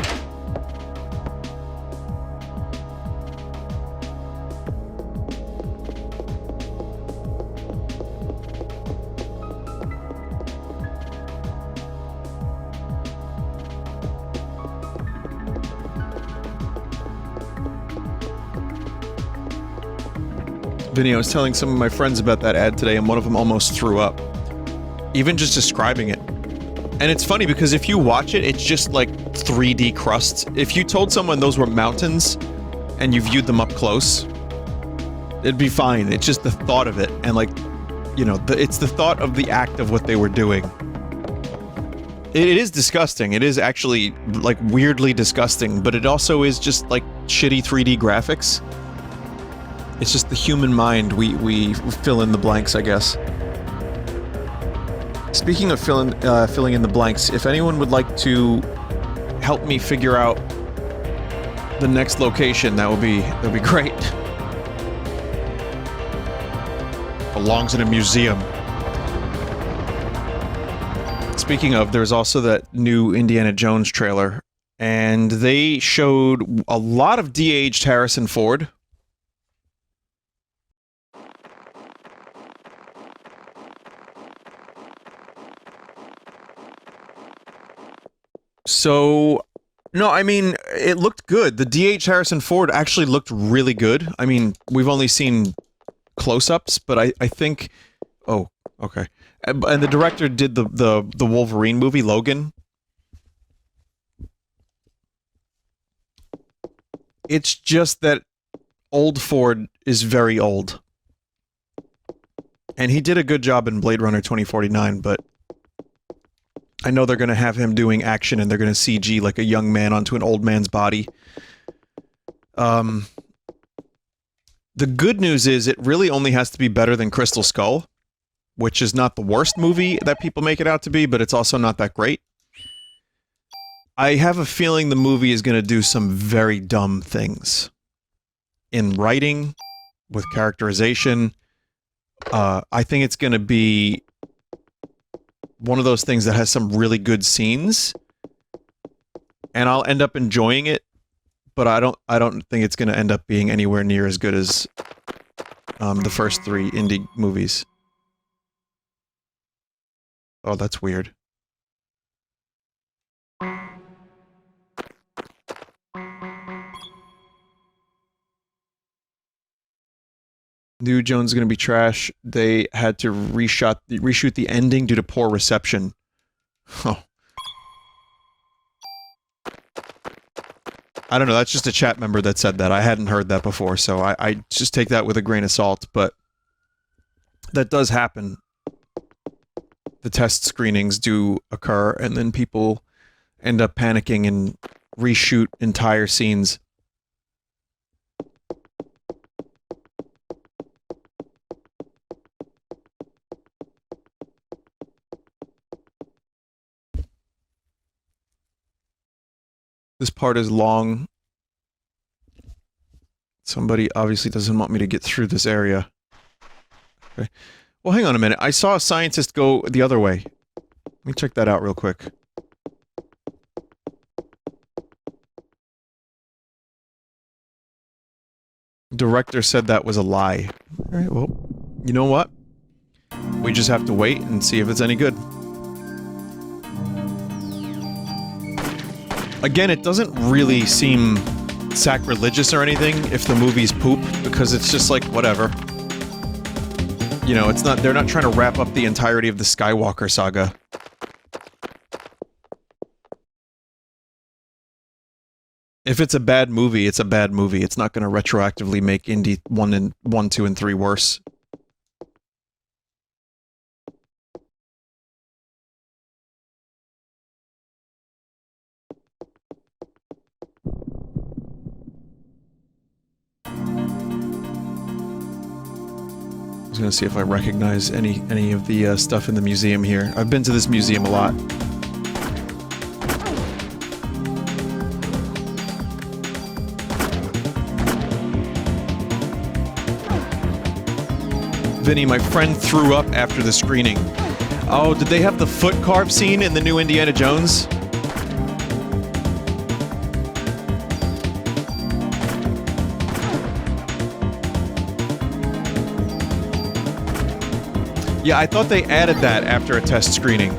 Vinny, I was telling some of my friends about that ad today, and one of them almost threw up. Even just describing it. And it's funny because if you watch it, it's just like 3D crusts. If you told someone those were mountains, and you viewed them up close, it'd be fine. It's just the thought of it, and like, you know, it's the thought of the act of what they were doing. It is disgusting. It is actually, like, weirdly disgusting, but it also is just, like, shitty 3D graphics. It's just the human mind, we fill in the blanks, I guess. Speaking of filling in the blanks, if anyone would like to help me figure out the next location, that'd be great. Belongs in a museum. Speaking of, there's also that new Indiana Jones trailer, and they showed a lot of de-aged Harrison Ford. So, no, I mean, it looked good. The D.H. Harrison Ford actually looked really good. I mean, we've only seen close-ups, but I think... Oh, okay. And the director did the Wolverine movie, Logan. It's just that old Ford is very old. And he did a good job in Blade Runner 2049, but... I know they're going to have him doing action and they're going to CG like a young man onto an old man's body. The good news is it really only has to be better than Crystal Skull, which is not the worst movie that people make it out to be, but it's also not that great. I have a feeling the movie is going to do some very dumb things. In writing, with characterization. I think it's going to be... one of those things that has some really good scenes, and I'll end up enjoying it, but I don't think it's going to end up being anywhere near as good as the first 3 indie movies. Oh, that's weird. New Jones is going to be trash. They had to reshoot the ending due to poor reception. Oh. I don't know, that's just a chat member that said that. I hadn't heard that before, so I just take that with a grain of salt, but that does happen. The test screenings do occur, and then people end up panicking and reshoot entire scenes. This part is long. Somebody obviously doesn't want me to get through this area. Okay. Well, hang on a minute. I saw a scientist go the other way. Let me check that out real quick. Director said that was a lie. Alright, well, you know what? We just have to wait and see if it's any good. Again, it doesn't really seem sacrilegious or anything if the movie's poop, because it's just like, whatever. You know, it's not- they're not trying to wrap up the entirety of the Skywalker saga. If it's a bad movie, it's a bad movie. It's not gonna retroactively make Indy 1, 2, and 3 worse. I was gonna see if I recognize any of the stuff in the museum here. I've been to this museum a lot. Vinny, my friend threw up after the screening. Oh, did they have the foot carve scene in the new Indiana Jones? Yeah, I thought they added that after a test screening.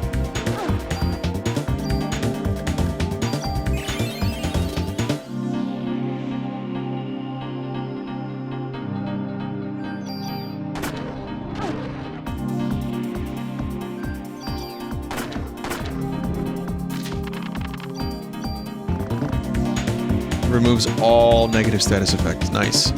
Removes all negative status effects. Nice.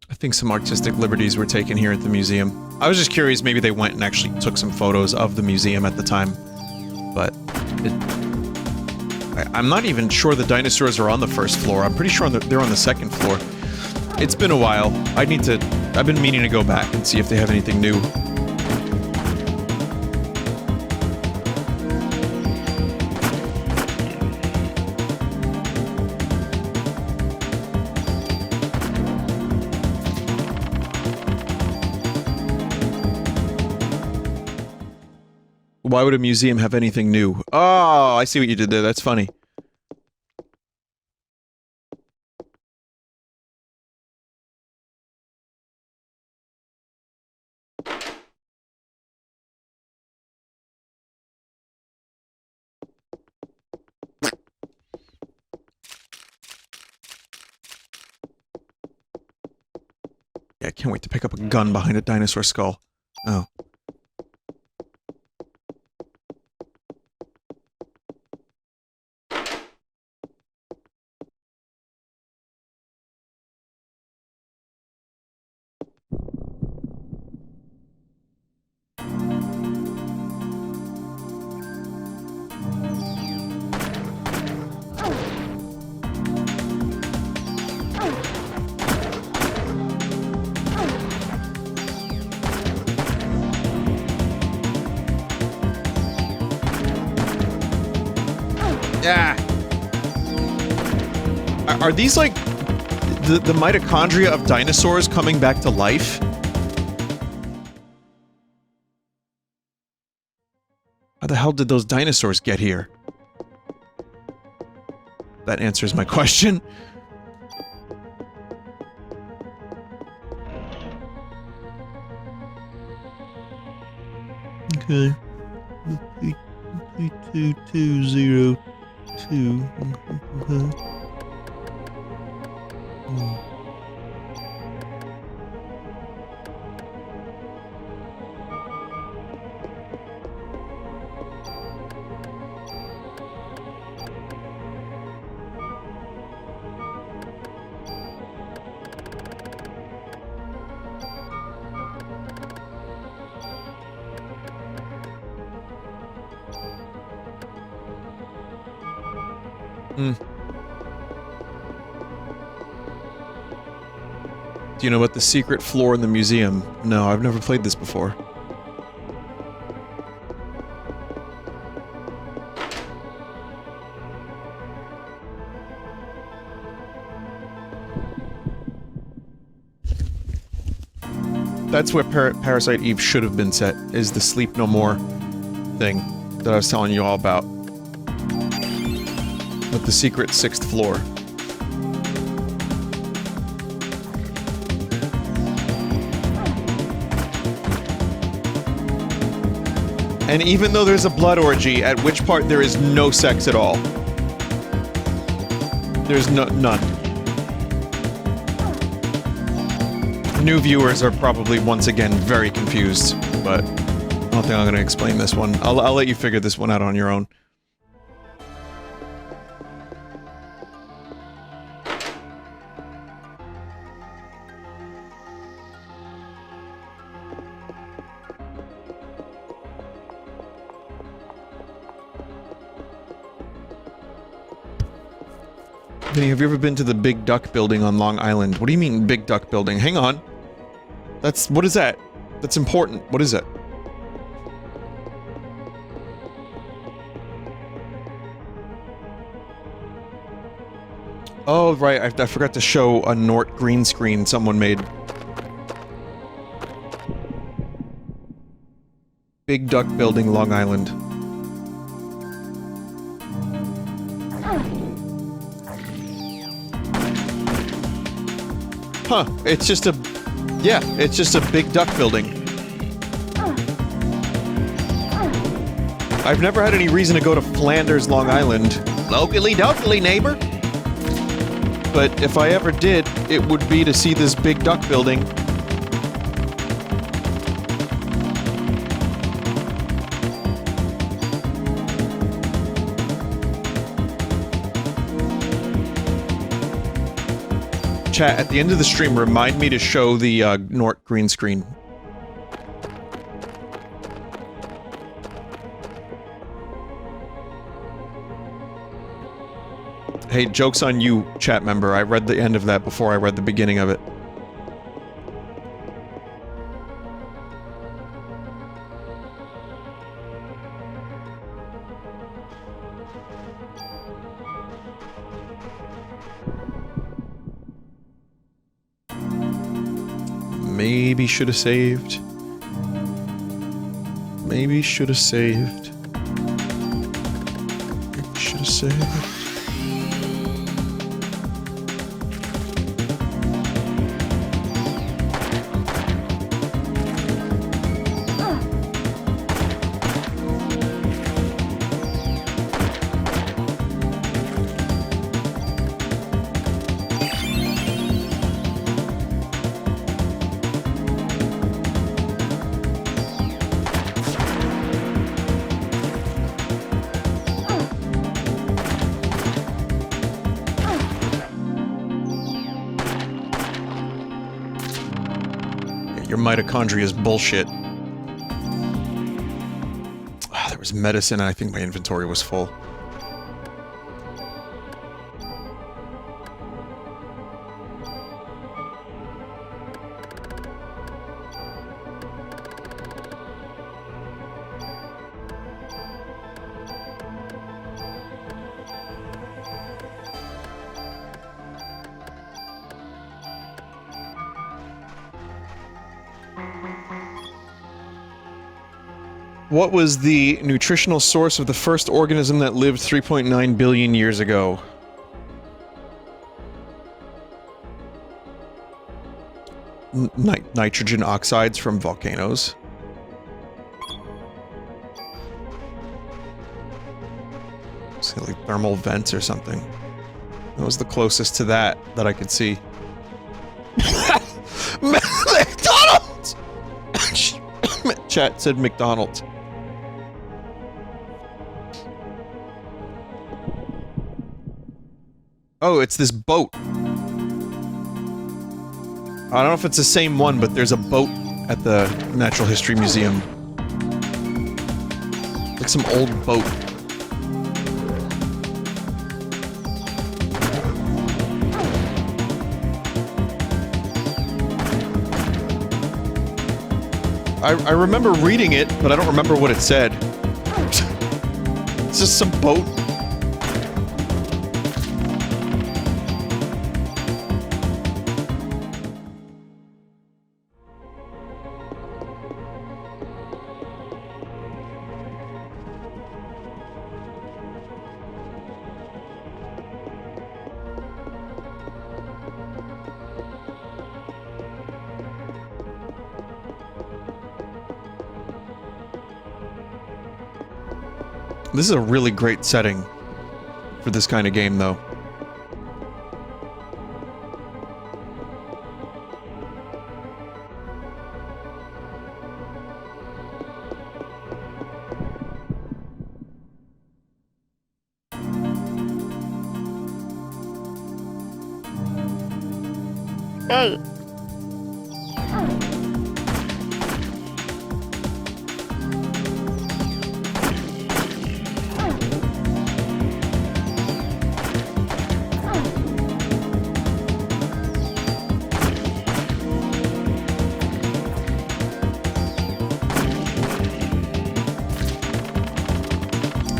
I think some artistic liberties were taken here at the museum. I was just curious, maybe they went and actually took some photos of the museum at the time. But I'm not even sure the dinosaurs are on the first floor. I'm pretty sure they're on the second floor. It's been a while. I've been meaning to go back and see if they have anything new. Why would a museum have anything new? Oh, I see what you did there. That's funny. Yeah, I can't wait to pick up a gun behind a dinosaur skull. Oh. Yeah. Are these like the mitochondria of dinosaurs coming back to life? How the hell did those dinosaurs get here? That answers my question. Okay. 2202. Okay. Do you know about the secret floor in the museum? No, I've never played this before. That's where Parasite Eve should have been set, is the Sleep No More thing that I was telling you all about. With the secret 6th floor. And even though there's a blood orgy, at which part there is no sex at all. There's none. New viewers are probably once again very confused, but I don't think I'm gonna explain this one. I'll let you figure this one out on your own. Vinny, have you ever been to the Big Duck building on Long Island? What do you mean, Big Duck building? Hang on. What is that? That's important. What is it? Oh, right. I forgot to show a Nort green screen someone made. Big Duck building, Long Island. Huh, it's just a... yeah, it's just a big duck building. I've never had any reason to go to Flanders, Long Island. Locally-docally, neighbor! But if I ever did, it would be to see this big duck building. Chat, at the end of the stream, remind me to show the, Nort green screen. Hey, joke's on you, chat member. I read the end of that before I read the beginning of it. Maybe should have saved. Maybe should have saved. Maybe should have saved. Mitochondria is bullshit. There was medicine, and I think my inventory was full. What was the nutritional source of the first organism that lived 3.9 billion years ago? Nitrogen oxides from volcanoes. See, like thermal vents or something. That was the closest to that I could see. McDonald's! Chat said McDonald's. Oh, it's this boat. I don't know if it's the same one, but there's a boat at the Natural History Museum. Like some old boat. I remember reading it, but I don't remember what it said. It's just some boat. This is a really great setting for this kind of game, though. Hey.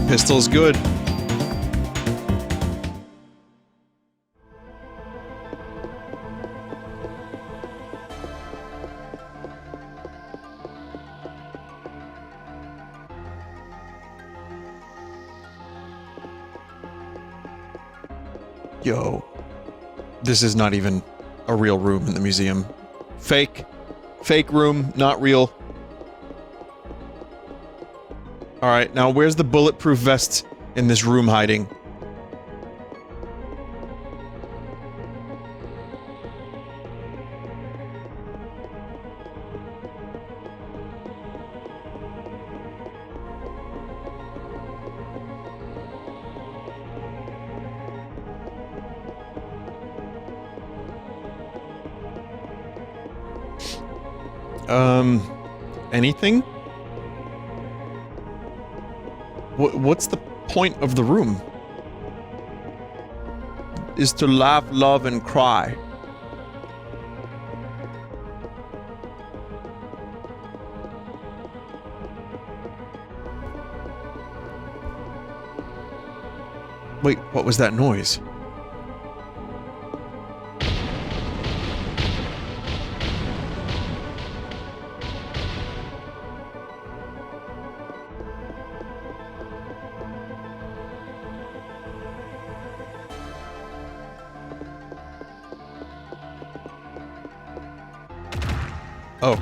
Pistol's good. Yo. This is not even a real room in the museum. Fake. Fake room, not real. Alright, now where's the bulletproof vest in this room hiding? Anything? What's the point of the room? Is to laugh, love, and cry. Wait, what was that noise? Oh.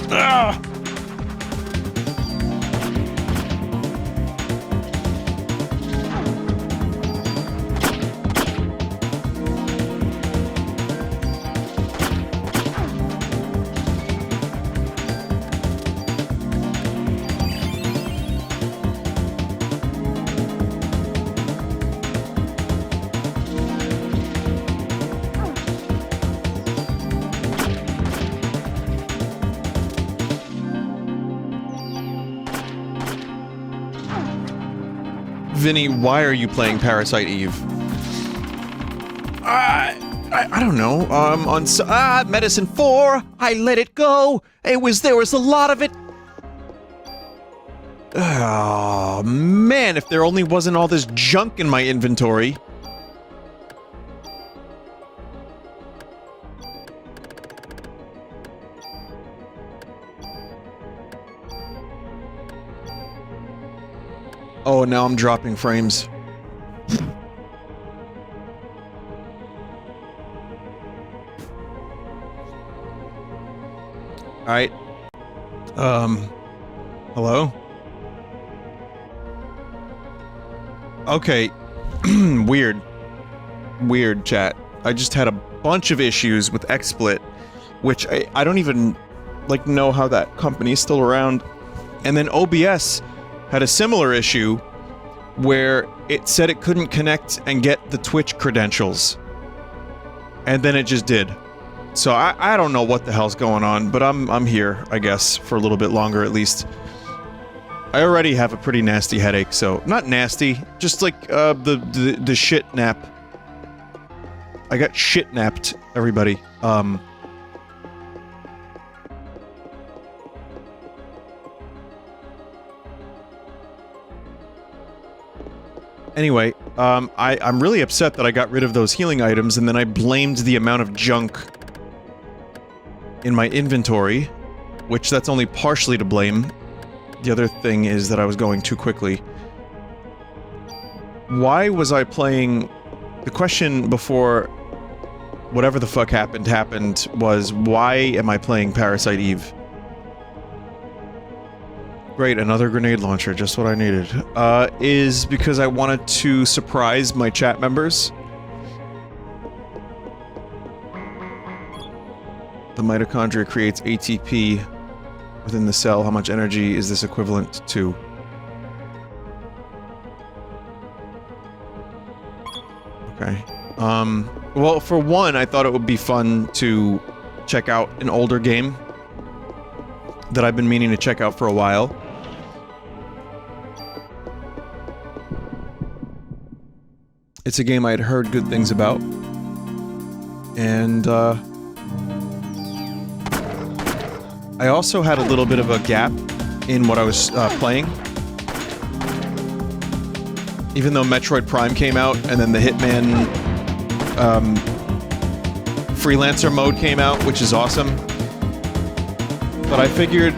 Ah! Vinny, why are you playing Parasite Eve? I don't know. Medicine 4, I let it go. There was a lot of it. Oh, man, if there only wasn't all this junk in my inventory. Oh, now I'm dropping frames. Alright. Hello? Okay. Weird. Weird, chat. I just had a bunch of issues with XSplit, which I don't even, like, know how that company's still around. And then OBS had a similar issue where it said it couldn't connect and get the Twitch credentials. And then it just did. So I don't know what the hell's going on, but I'm here, I guess, for a little bit longer at least. I already have a pretty nasty headache, so not nasty, just like the shit nap. I got shit napped, everybody. Anyway, I'm really upset that I got rid of those healing items and then I blamed the amount of junk in my inventory, which that's only partially to blame. The other thing is that I was going too quickly. Why was I playing... The question before whatever the fuck happened was, why am I playing Parasite Eve? Great, another grenade launcher, just what I needed. Is because I wanted to surprise my chat members. The mitochondria creates ATP within the cell. How much energy is this equivalent to? Okay. Well, for one, I thought it would be fun to check out an older game that I've been meaning to check out for a while. It's a game I had heard good things about. And, I also had a little bit of a gap in what I was, playing. Even though Metroid Prime came out, and then the Hitman, Freelancer mode came out, which is awesome. But I figured,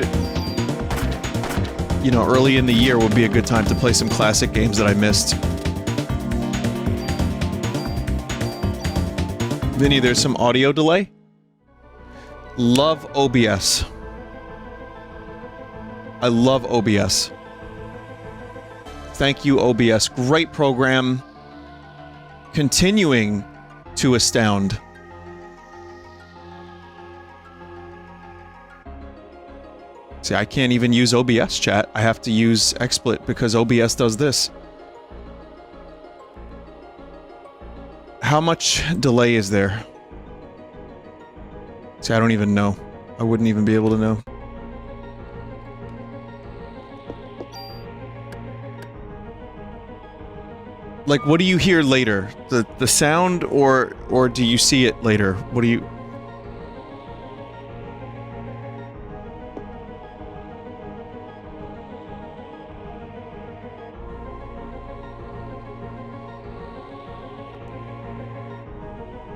you know, early in the year would be a good time to play some classic games that I missed. Vinny, there's some audio delay. Love OBS. I love OBS. Thank you, OBS. Great program. Continuing to astound. See, I can't even use OBS, chat. I have to use XSplit because OBS does this. How much delay is there? See, I don't even know. I wouldn't even be able to know. Like, what do you hear later? The sound, or do you see it later? What do you...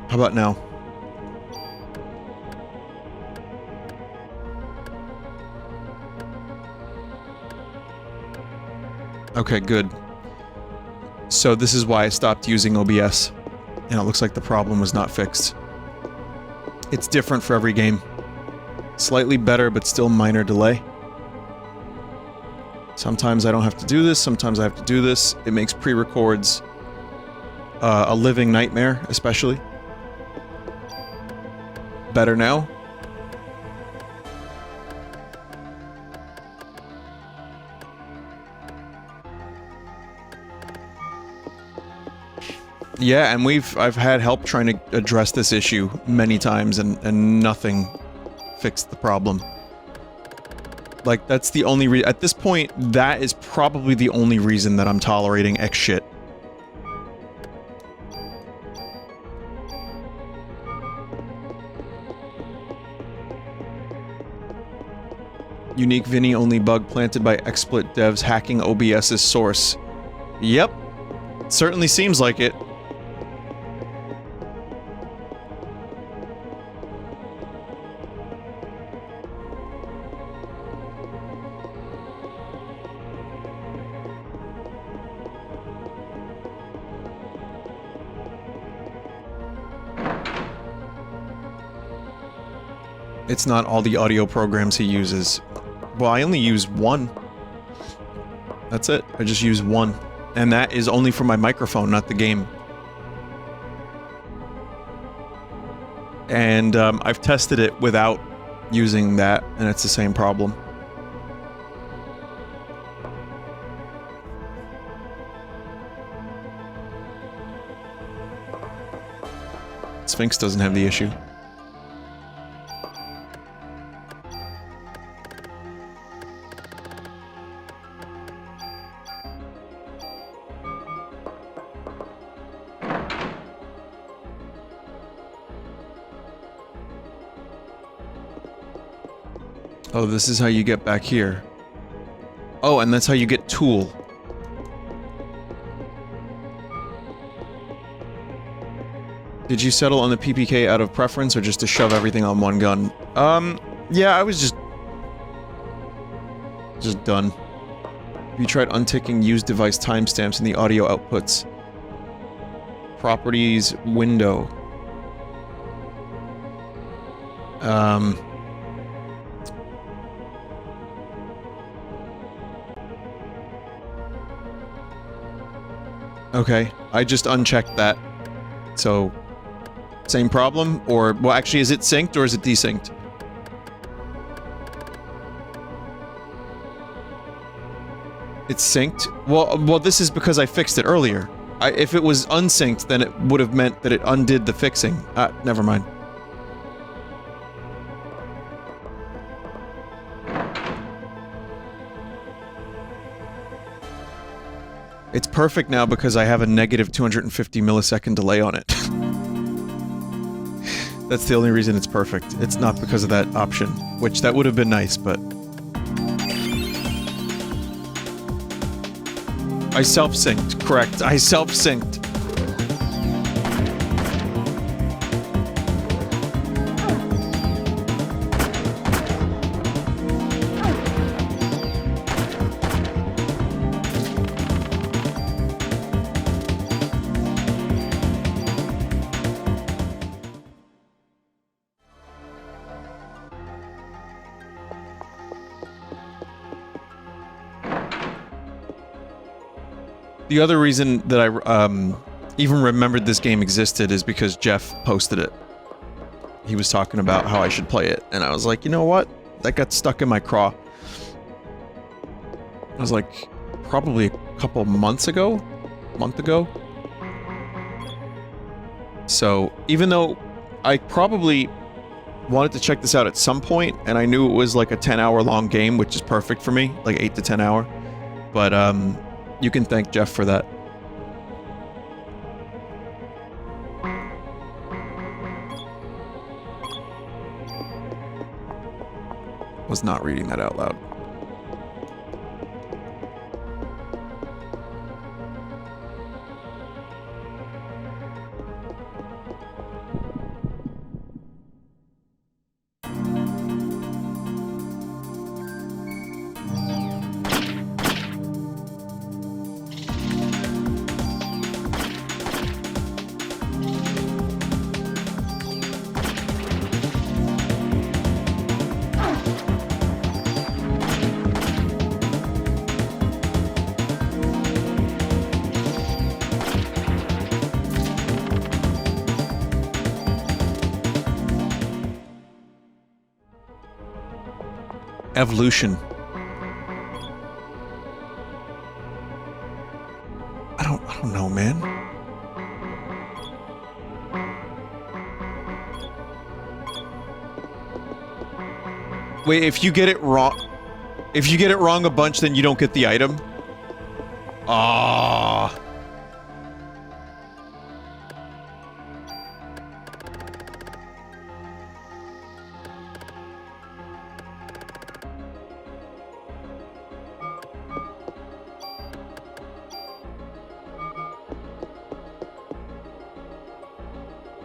How about now? Okay, good. So this is why I stopped using OBS, and it looks like the problem was not fixed. It's different for every game. Slightly better, but still minor delay. Sometimes I don't have to do this, sometimes I have to do this. It makes pre-records a living nightmare, especially. Better now? Yeah, and I've had help trying to address this issue many times, and nothing fixed the problem. Like, that's the only at this point, that is probably the only reason that I'm tolerating X shit. Unique Vinny only bug planted by XSplit devs hacking OBS's source. Yep. Certainly seems like it. It's not all the audio programs he uses. Well, I only use one. That's it. I just use one. And that is only for my microphone, not the game. And I've tested it without using that, and it's the same problem. Sphinx doesn't have the issue. Oh, this is how you get back here. Oh, and that's how you get tool. Did you settle on the PPK out of preference or just to shove everything on one gun? Yeah, I was just done. Have you tried unticking used device timestamps in the audio outputs? Properties window. Okay, I just unchecked that. So, same problem? Or, well, actually, is it synced or is it desynced? It's synced? Well, this is because I fixed it earlier. If it was unsynced, then it would have meant that it undid the fixing. Never mind. It's perfect now because I have a negative 250 millisecond delay on it. That's the only reason it's perfect. It's not because of that option, which that would have been nice, but... I self-synced, correct. I self-synced. The other reason that I even remembered this game existed is because Jeff posted it. He was talking about how I should play it, and I was like, you know what? That got stuck in my craw. It was like, probably a couple months ago? Month ago? So, even though I probably wanted to check this out at some point, and I knew it was like a 10-hour long game, which is perfect for me, like 8 to 10 hour, but you can thank Jeff for that. Was not reading that out loud. Evolution. I don't know, man. Wait, if you get it wrong... If you get it wrong a bunch, then you don't get the item? Ah.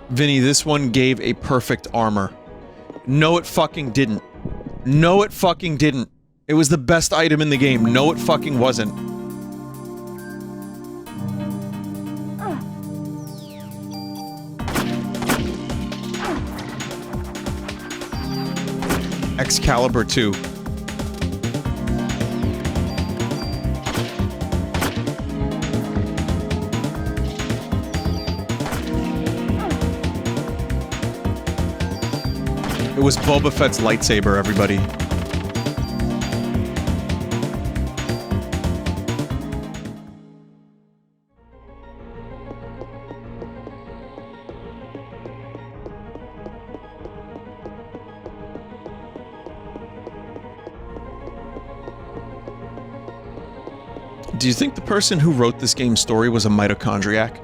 Vinny, this one gave a perfect armor. No, it fucking didn't. No, it fucking didn't. It was the best item in the game. No, it fucking wasn't. Excalibur 2. It was Boba Fett's lightsaber, everybody. Do you think the person who wrote this game's story was a mitochondriac?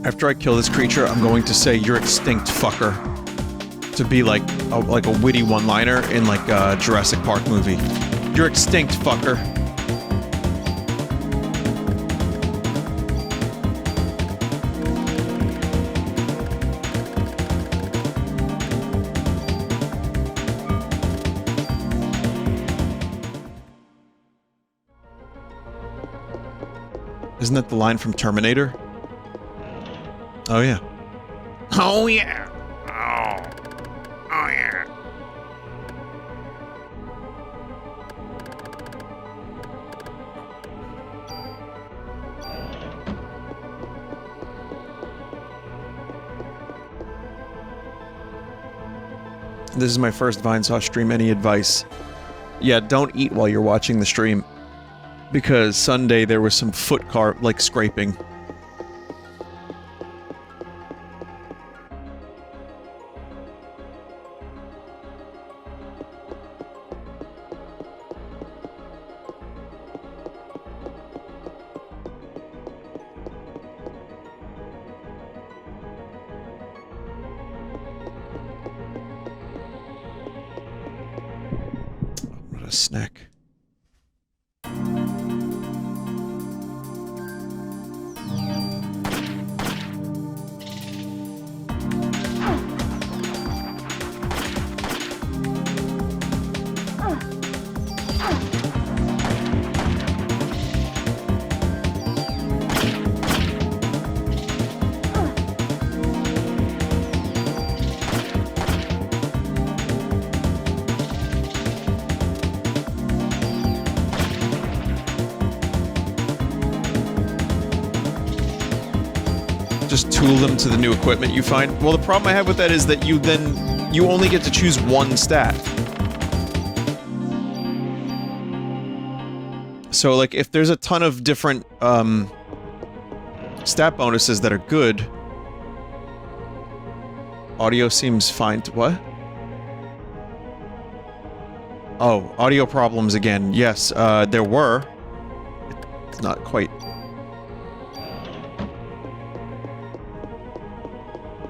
After I kill this creature, I'm going to say, "You're extinct, fucker." To be like a witty one-liner in like a Jurassic Park movie. You're extinct, fucker. Isn't that the line from Terminator? Oh yeah. Oh yeah. Oh yeah. This is my first Vinesauce stream. Any advice? Yeah, don't eat while you're watching the stream. Because Sunday there was some foot scraping. What a snack. Just tool them to the new equipment you find. Well, the problem I have with that is that you only get to choose one stat. So, like, if there's a ton of different, stat bonuses that are good... Audio seems fine to... What? Oh, audio problems again. Yes, there were. It's not quite...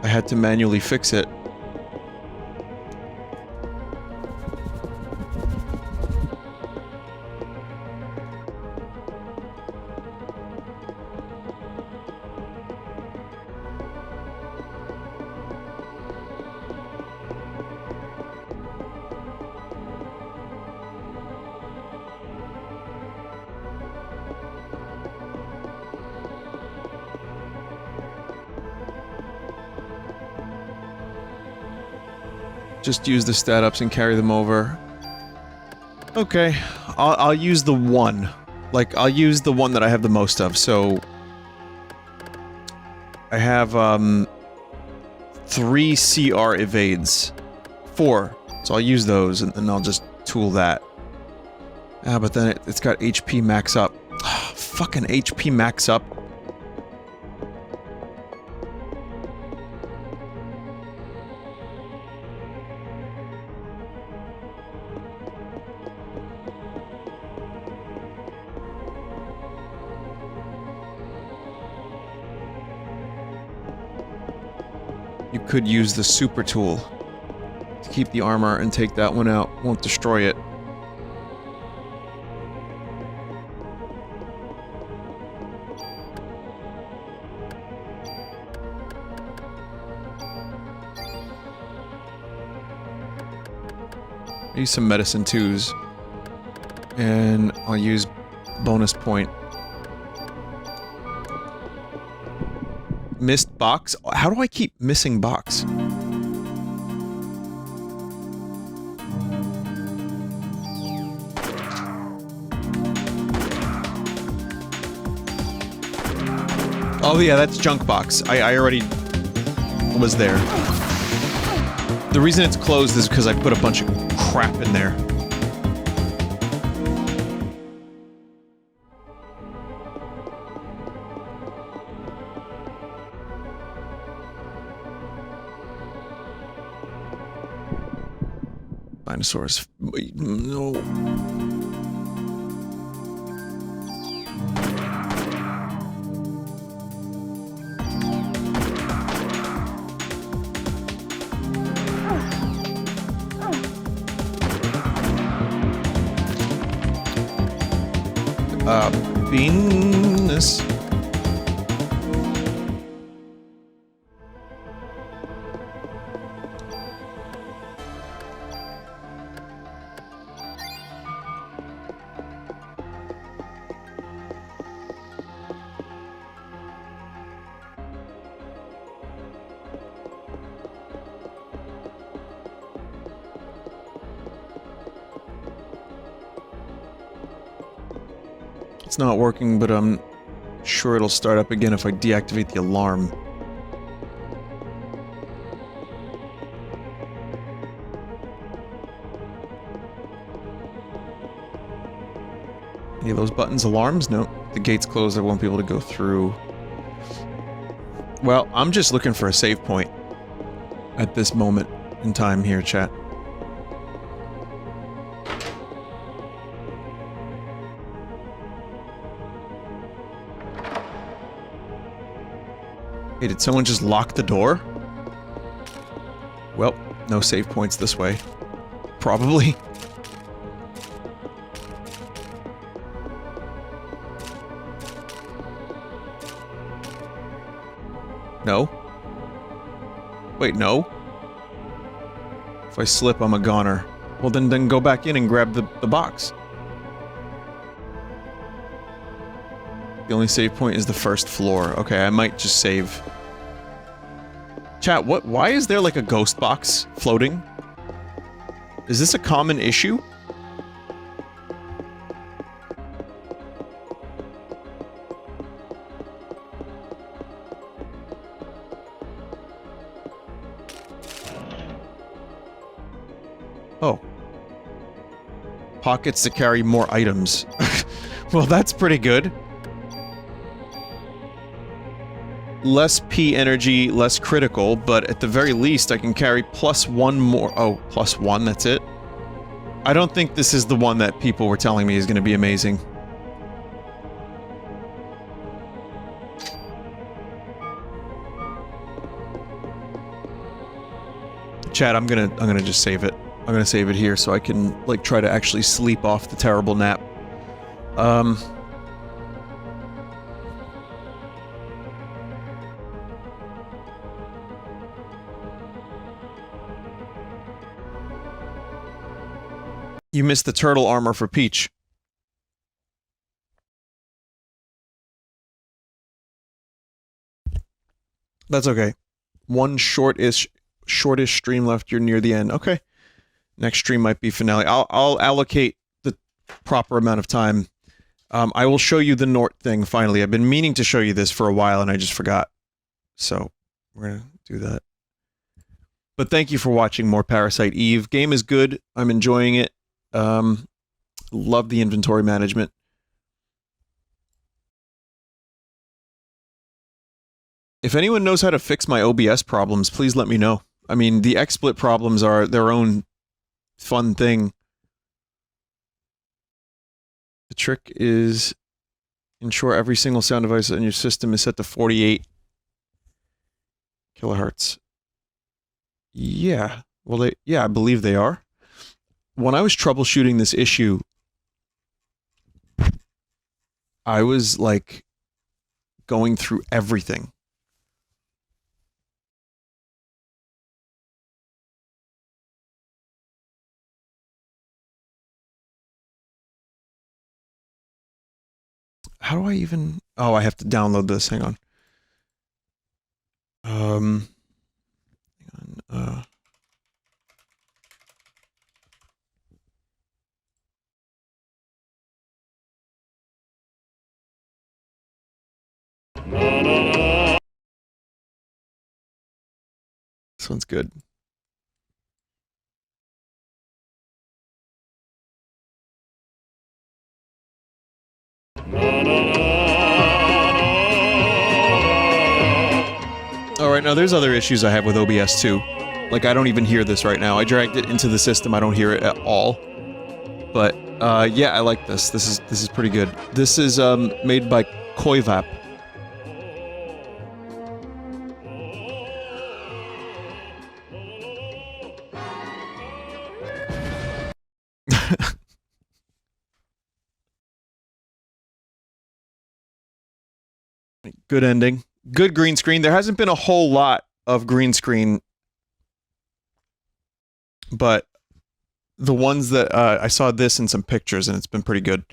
I had to manually fix it. Just use the stat ups and carry them over. Okay, I'll use the one. Like, I'll use the one that I have the most of, so... I have, 3 CR evades. 4. So I'll use those, and then I'll just tool that. Ah, but then it's got HP max up. Fucking HP max up. you could use the super tool to keep the armor and take that one out. Won't destroy it. I'll use some medicine twos. And I'll use bonus point. Missed box? How do I keep missing box? Oh yeah, that's junk box. I already was there. The reason it's closed is because I put a bunch of crap in there. Dinosaurs. Wait, no. Venus. It's not working, but I'm sure it'll start up again if I deactivate the alarm. Any of those buttons alarms? No. The gate's closed, I won't be able to go through. Well, I'm just looking for a save point at this moment in time here, chat. Hey, did someone just lock the door? Well, no save points this way. Probably. No. Wait, no? If I slip, I'm a goner. Well, then go back in and grab the box. The only save point is the first floor. Okay, I might just save. Chat, why is there like a ghost box floating? Is this a common issue? Oh. Pockets to carry more items. Well, that's pretty good. Less P energy, less critical, but at the very least I can carry +1 more- oh, +1, that's it? I don't think this is the one that people were telling me is gonna be amazing. Chat, I'm gonna just save it. I'm gonna save it here so I can, like, try to actually sleep off the terrible nap. You missed the turtle armor for Peach. That's okay. One shortish stream left, you're near the end. Okay. Next stream might be finale. I'll allocate the proper amount of time. I will show you the Nort thing, finally. I've been meaning to show you this for a while, and I just forgot. So, we're gonna do that. But thank you for watching more Parasite Eve. Game is good. I'm enjoying it. Love the inventory management. If anyone knows how to fix my OBS problems, please let me know. I mean, the XSplit problems are their own fun thing. The trick is ensure every single sound device in your system is set to 48 kilohertz. Yeah. Well, I believe they are. When I was troubleshooting this issue, I was like going through everything. How do I even... Oh, I have to download this. Hang on. Hang on. This one's good. Alright, now there's other issues I have with OBS too. Like, I don't even hear this right now. I dragged it into the system, I don't hear it at all. But, yeah, I like this. This is pretty good. This is, made by Koivap. Good ending. Good green screen. There hasn't been a whole lot of green screen, but the ones that I saw this in some pictures and it's been pretty good.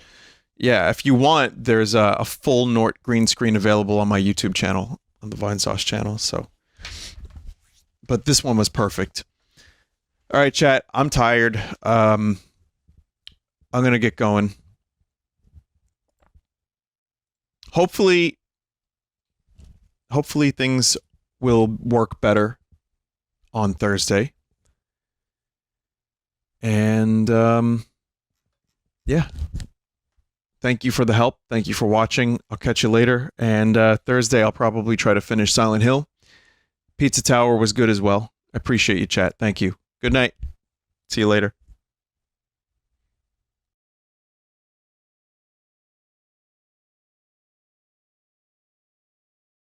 Yeah, if you want, there's a full Nort green screen available on my YouTube channel, on the Vinesauce channel, so. But this one was perfect. Alright, chat, I'm tired. I'm gonna get going. Hopefully things will work better on Thursday. And, yeah. Thank you for the help. Thank you for watching. I'll catch you later. And Thursday, I'll probably try to finish Silent Hill. Pizza Tower was good as well. I appreciate you, chat. Thank you. Good night. See you later.